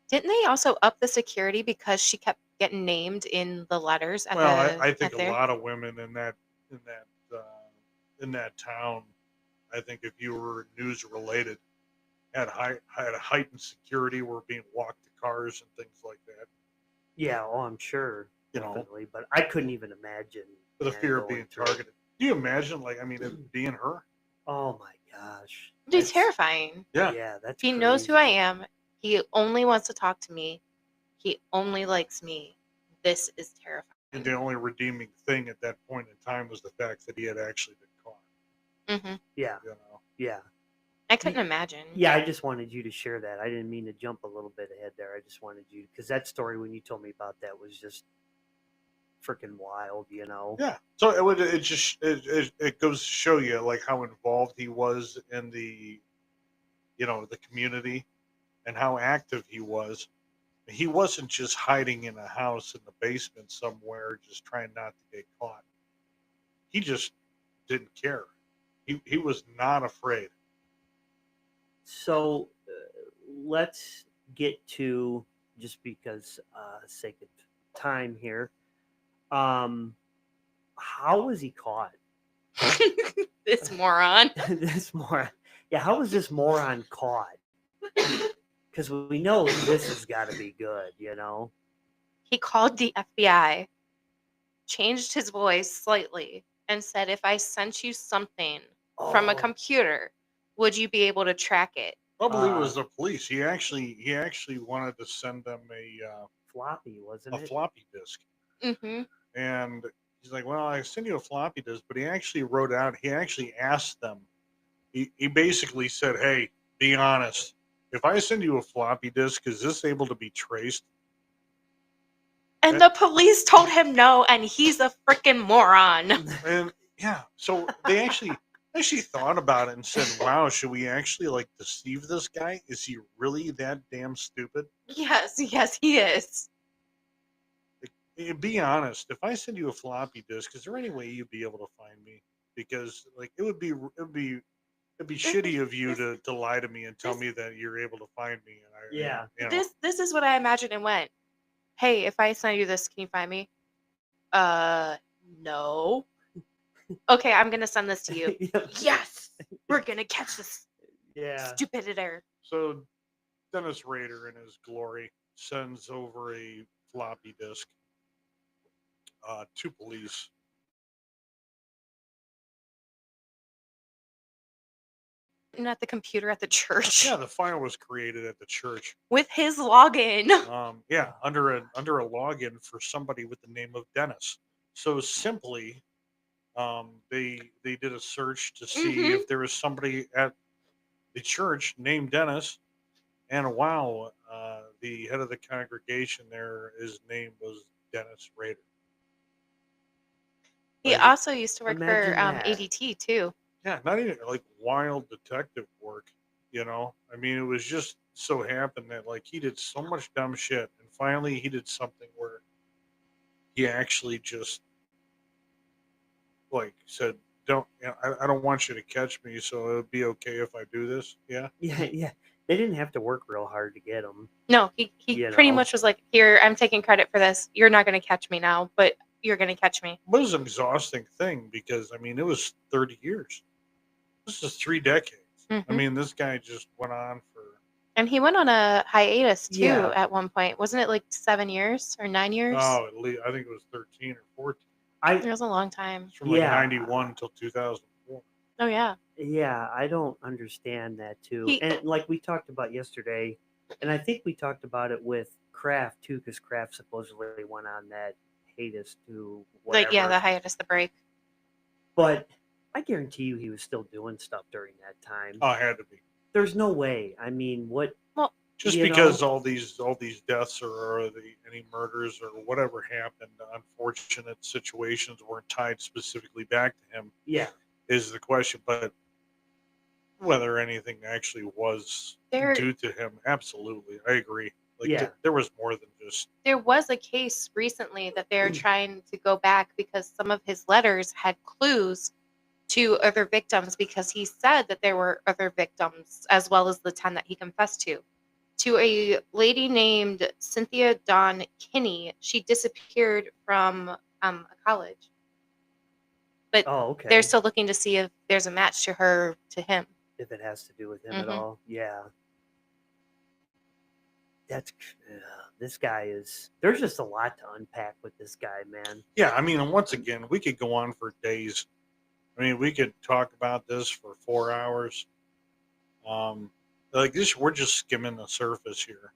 Didn't they also up the security because she kept getting named in the letters? I think a lot of women in that town, I think if you were news related, had a heightened security, were being walked to cars and things like that. Yeah, I'm sure, definitely, but I couldn't even imagine the fear of being targeted. Do you imagine, it being her? Oh my gosh! It's terrifying. Yeah. Yeah, that's He knows who I crazy. am. He only wants to talk to me. He only likes me. This is terrifying. And the only redeeming thing at that point in time was the fact that he had actually been caught. Hmm. Yeah, You know. yeah. I couldn't imagine. Yeah, I just wanted you to share that. I didn't mean to jump a little bit ahead there. I just wanted you, because that story when you told me about that was just freaking wild, you know? Yeah. So it goes to show you like how involved he was in the, the community, and how active he was. He wasn't just hiding in a house in the basement somewhere, just trying not to get caught. He just didn't care. He was not afraid. So let's get to, just because sake of time here, how was he caught? This moron. This moron. Yeah, how was this moron caught? Because we know this has got to be good, you know? He called the FBI, changed his voice slightly, and said, if I sent you something from a computer, would you be able to track it? I believe it was the police. He actually wanted to send them a floppy, wasn't it? A floppy disk. Mm-hmm. And he's like, well, I send you a floppy disk, but he actually wrote out, he actually asked them, he basically said, hey, be honest. If I send you a floppy disk, is this able to be traced? And the police told him no, and he's a freaking moron. And yeah, so they actually thought about it and said, wow, should we actually like deceive this guy? Is he really that damn stupid? Yes, he is. Be honest. If I send you a floppy disk, is there any way you'd be able to find me? Because like it'd be shitty of you to lie to me and tell me that you're able to find me. And This is what I imagined it went. Hey, if I send you this, can you find me? No. Okay, I'm gonna send this to you. Yes, we're gonna catch this stupiditor. So Dennis Rader in his glory sends over a floppy disk to police. Not the computer at the church. Yeah, the file was created at the church with his login. Under a login for somebody with the name of Dennis. So simply, they did a search to see if there was somebody at the church named Dennis, and wow, the head of the congregation there, his name was Dennis Rader. He also used to work for ADT too. Yeah, not even like wild detective work, I mean, it was just so happened that like he did so much dumb shit, and finally he did something where he actually just like said, "Don't, I don't want you to catch me, so it would be okay if I do this." Yeah. Yeah. They didn't have to work real hard to get him. No, he pretty much was like, "Here, I'm taking credit for this. You're not going to catch me now, but you're going to catch me." It was an exhausting thing because I mean, it was 30 years. This is 3 decades. I mean, this guy just went on for. And he went on a hiatus too at one point. Wasn't it like 7 years or 9 years? Oh, at least I think it was 13 or 14. It was a long time. It's from like 91 until 2004. Oh yeah. Yeah, I don't understand that too. And like we talked about yesterday, and I think we talked about it with Kraft too, because Kraft supposedly went on that hiatus to whatever. Like the hiatus, the break. But I guarantee you he was still doing stuff during that time. Oh, it had to be. There's no way. I mean, what? Well, just because all these deaths or any murders or whatever happened, unfortunate situations weren't tied specifically back to him. Yeah, is the question. But whether anything actually was due to him, absolutely, I agree. Like there was more than just. There was a case recently that they're trying to go back because some of his letters had clues to other victims, because he said that there were other victims as well as the 10 that he confessed to a lady named Cynthia Dawn Kinney. She disappeared from a college, but they're still looking to see if there's a match to her to him, if it has to do with him at all. Yeah, that's this guy is. There's just a lot to unpack with this guy, man. Yeah, I mean, and once again, we could go on for days. I mean, we could talk about this for 4 hours. Like this, we're just skimming the surface here.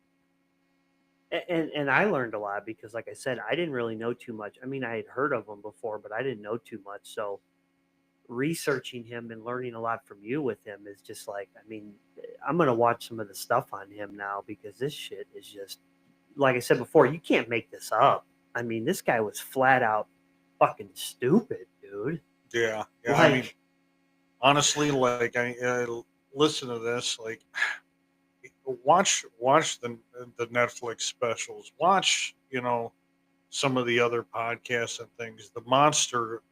And I learned a lot because, like I said, I didn't really know too much. I mean, I had heard of him before, but I didn't know too much. So researching him and learning a lot from you with him is just like, I mean, I'm going to watch some of the stuff on him now because this shit is just, like I said before, you can't make this up. I mean, this guy was flat out fucking stupid, dude. Yeah. Like, I mean, honestly, like I listen to this, like watch the Netflix specials. Watch, some of the other podcasts and things. The Monster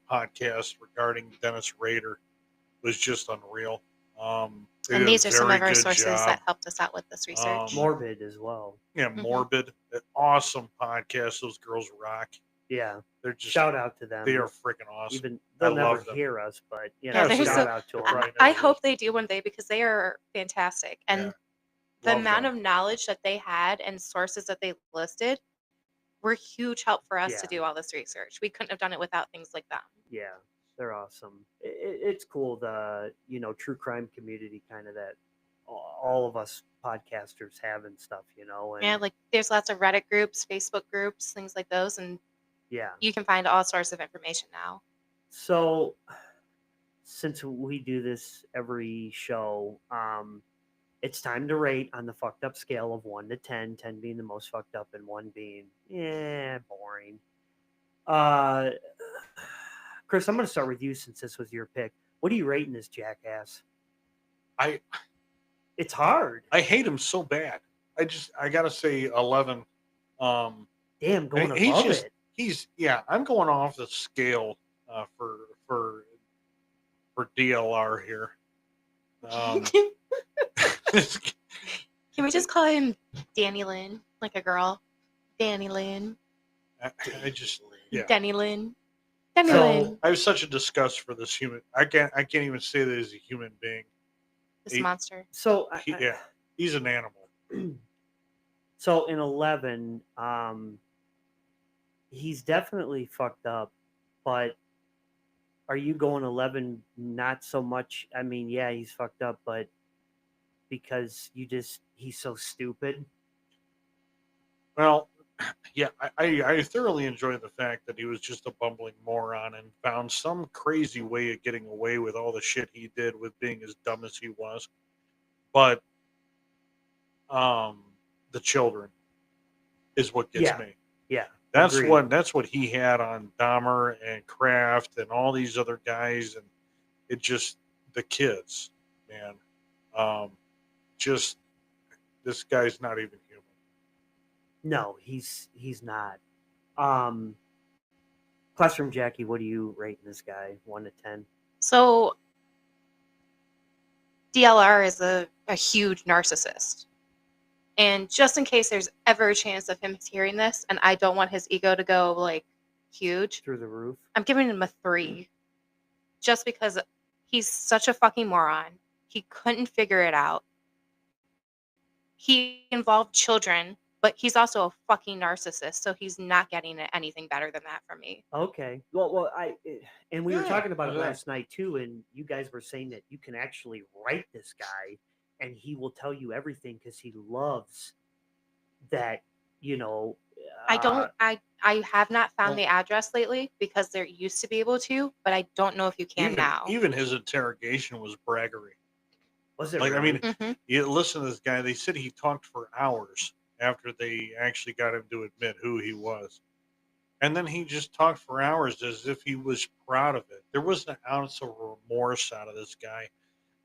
podcast regarding Dennis Rader was just unreal. They And did a these are some very of our good sources job. that helped us out with this research. Morbid as well. Yeah, Morbid, an awesome podcast. Those girls rock. Yeah. They're just shout out to them. They are freaking awesome. Even I they'll never love them. hear us, but Yeah, shout out to them. I hope they do one day because they are fantastic. And Yeah. the Love amount them. of knowledge that they had and sources that they listed were huge help for us to Yeah. do all this research. We couldn't have done it without things like them. Yeah, they're awesome. It's cool, the true crime community kind of that all of us podcasters have and stuff, and Yeah, like there's lots of Reddit groups, Facebook groups, things like those, and yeah. you can find all sorts of information now. So since we do this every show, it's time to rate on the fucked up scale of 1 to 10, 10 being the most fucked up and 1 being boring. Chris, I'm going to start with you since this was your pick. What are you rating this jackass? It's hard. I hate him so bad. I gotta say 11. Damn, going above it. I'm going off the scale for DLR here. Can we just call him Danny Lynn, like a girl? Danny Lynn. I just yeah. Danny Lynn. Danny Lynn. I have such a disgust for this human. I can't even say that he's a human being. This monster. So he's an animal. So in 11, he's definitely fucked up, but are you going 11 not so much? I mean, yeah, he's fucked up, but because he's so stupid? Well, yeah, I thoroughly enjoy the fact that he was just a bumbling moron and found some crazy way of getting away with all the shit he did with being as dumb as he was. But the children is what gets me. Yeah. That's what he had on Dahmer and Kraft and all these other guys, and it just the kids, man. Just this guy's not even human. No, he's not. Classroom Jackie, what do you rate this guy? 1 to 10? So DLR is a huge narcissist. And just in case there's ever a chance of him hearing this, and I don't want his ego to go like huge through the roof, I'm giving him a 3. Just because he's such a fucking moron. He couldn't figure it out. He involved children, but he's also a fucking narcissist, so he's not getting anything better than that from me. Okay. Well, we were talking about it last night too, and you guys were saying that you can actually write this guy, and he will tell you everything because he loves that. I have not found the address lately because there used to be able to, but I don't know if you can now. Even his interrogation was braggery. Was it? Like, really? I mean, you listen to this guy. They said he talked for hours after they actually got him to admit who he was. And then he just talked for hours as if he was proud of it. There wasn't an ounce of remorse out of this guy.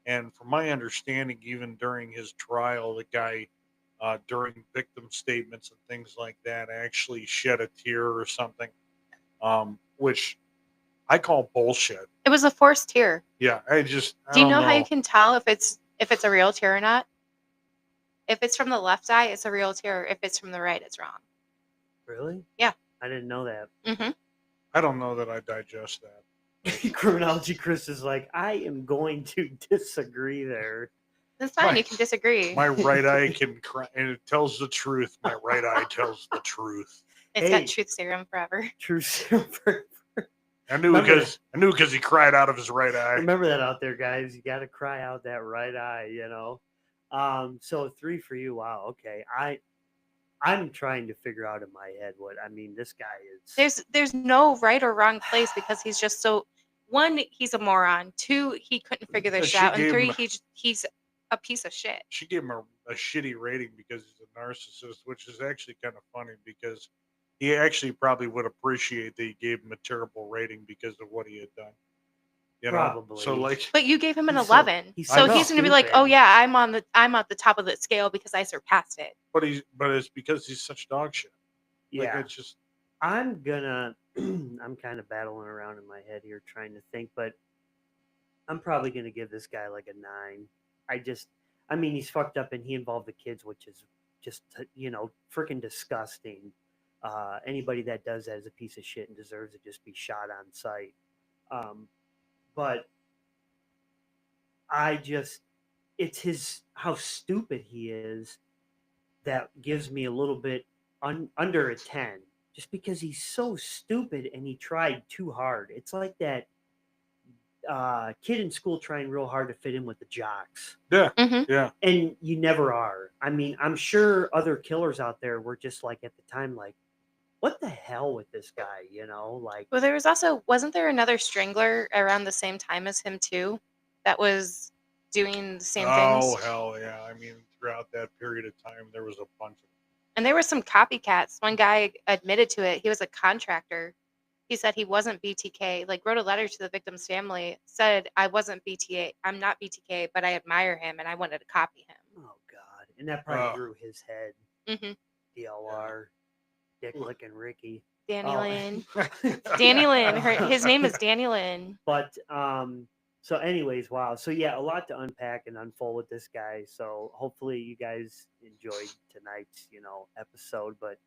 And from my understanding, even during his trial, the guy, during victim statements and things like that, actually shed a tear or something, which I call bullshit. It was a forced tear. Yeah, I Do you know how you can tell if it's a real tear or not? If it's from the left eye, it's a real tear. If it's from the right, it's wrong. Really? Yeah. I didn't know that. Mm-hmm. I don't know that I digest that. Criminology Chris is like, I am going to disagree there. That's fine. You can disagree. My right eye can cry, and it tells the truth. My right eye tells the truth. It's got truth serum forever. Truth serum forever. I knew because he cried out of his right eye. Remember that out there, guys. You got to cry out that right eye, you know. So 3 for you. Wow. Okay. I'm trying to figure out in my head this guy is. There's no right or wrong place because he's just so. 1, he's a moron. 2, he couldn't figure this shit out. And 3, he's a piece of shit. She gave him a shitty rating because he's a narcissist, which is actually kind of funny because he actually probably would appreciate that he gave him a terrible rating because of what he had done. You know? Probably. So like, but you gave him an 11, so he's going to be like, stupid. "Oh yeah, I'm at the top of the scale because I surpassed it." but it's because he's such dog shit. Yeah. Like, it's just. I'm kind of battling around in my head here trying to think, but I'm probably going to give this guy like a 9. He's fucked up and he involved the kids, which is just, freaking disgusting. Anybody that does that is a piece of shit and deserves to just be shot on sight. But it's how stupid he is that gives me a little bit under a 10. Just because he's so stupid and he tried too hard. It's like that kid in school trying real hard to fit in with the jocks. Yeah, yeah. And you never are. I'm sure other killers out there were just like at the time, like, what the hell with this guy, Like, well, there was wasn't there another strangler around the same time as him too, that was doing the same things? Oh hell yeah! Throughout that period of time, there was a bunch of. And there were some copycats. One guy admitted to it. He was a contractor. He said he wasn't BTK. Like, wrote a letter to the victim's family, said, "I wasn't BTK. I'm not BTK, but I admire him and I wanted to copy him." Oh God! And that probably grew his head. Mm-hmm. DLR, Dick Lickin' Ricky, Danny Lynn. Danny Lynn. His name is Danny Lynn. But so anyways, wow. So yeah, a lot to unpack and unfold with this guy. So hopefully you guys enjoyed tonight's, episode. But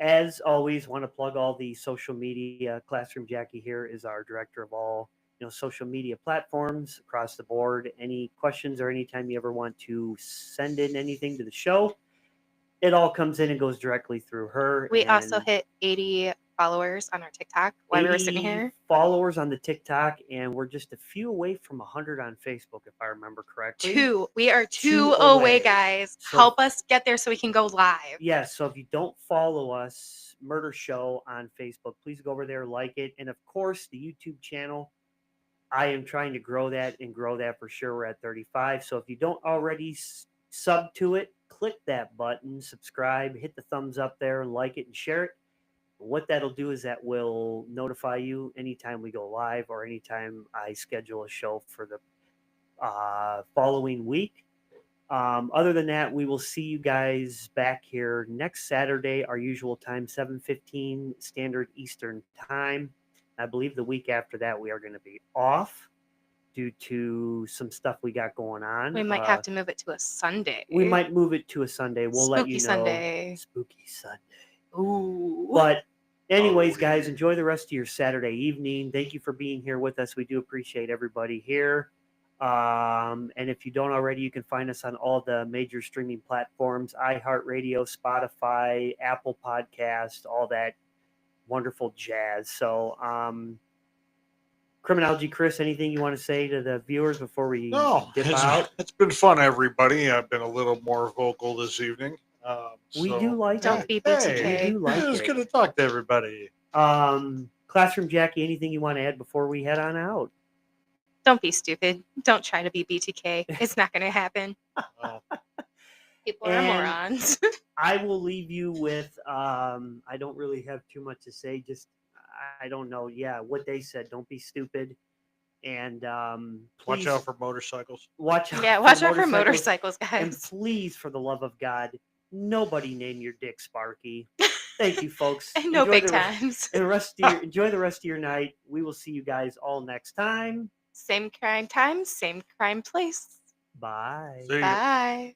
as always, want to plug all the social media. Classroom Jackie here is our director of all, social media platforms across the board. Any questions or anytime you ever want to send in anything to the show, it all comes in and goes directly through her. We also hit 80 followers on our TikTok while we were sitting here. Followers on the TikTok, and we're just a few away from 100 on Facebook, if I remember correctly. 2. We are 2 away, guys. So, help us get there so we can go live. Yes. So if you don't follow us, Murder Show on Facebook, please go over there, like it, and of course the YouTube channel. I am trying to grow that for sure. We're at 35. So if you don't already sub to it, click that button, subscribe, hit the thumbs up there, like it, and share it. What that'll do is that will notify you anytime we go live or anytime I schedule a show for the following week. Other than that, we will see you guys back here next Saturday, our usual time, 7:15 Standard Eastern Time. I believe the week after that, we are going to be off due to some stuff we got going on. We might have to move it to a Sunday. We might move it to a Sunday. We'll let you know. Spooky Sunday. Ooh. But anyways, guys, enjoy the rest of your Saturday evening. Thank you for being here with us. We do appreciate everybody here. And if you don't already, you can find us on all the major streaming platforms, iHeartRadio, Spotify, Apple Podcast, all that wonderful jazz. So, Criminology Chris, anything you want to say to the viewers before we dip out? It's been fun, everybody. I've been a little more vocal this evening. We do like it. Don't be BTK. We do like I was it. going to talk to everybody. Classroom Jackie, anything you want to add before we head on out? Don't be stupid. Don't try to be BTK. It's not going to happen. People are morons. I will leave you with, I don't really have too much to say. Just, I don't know. Yeah, what they said. Don't be stupid. And watch out for motorcycles. Watch out for motorcycles, guys. And please, for the love of God, nobody name your dick Sparky. Thank you, folks. And no big times. Enjoy the rest of your night. We will see you guys all next time. Same crime time, same crime place. Bye. Bye.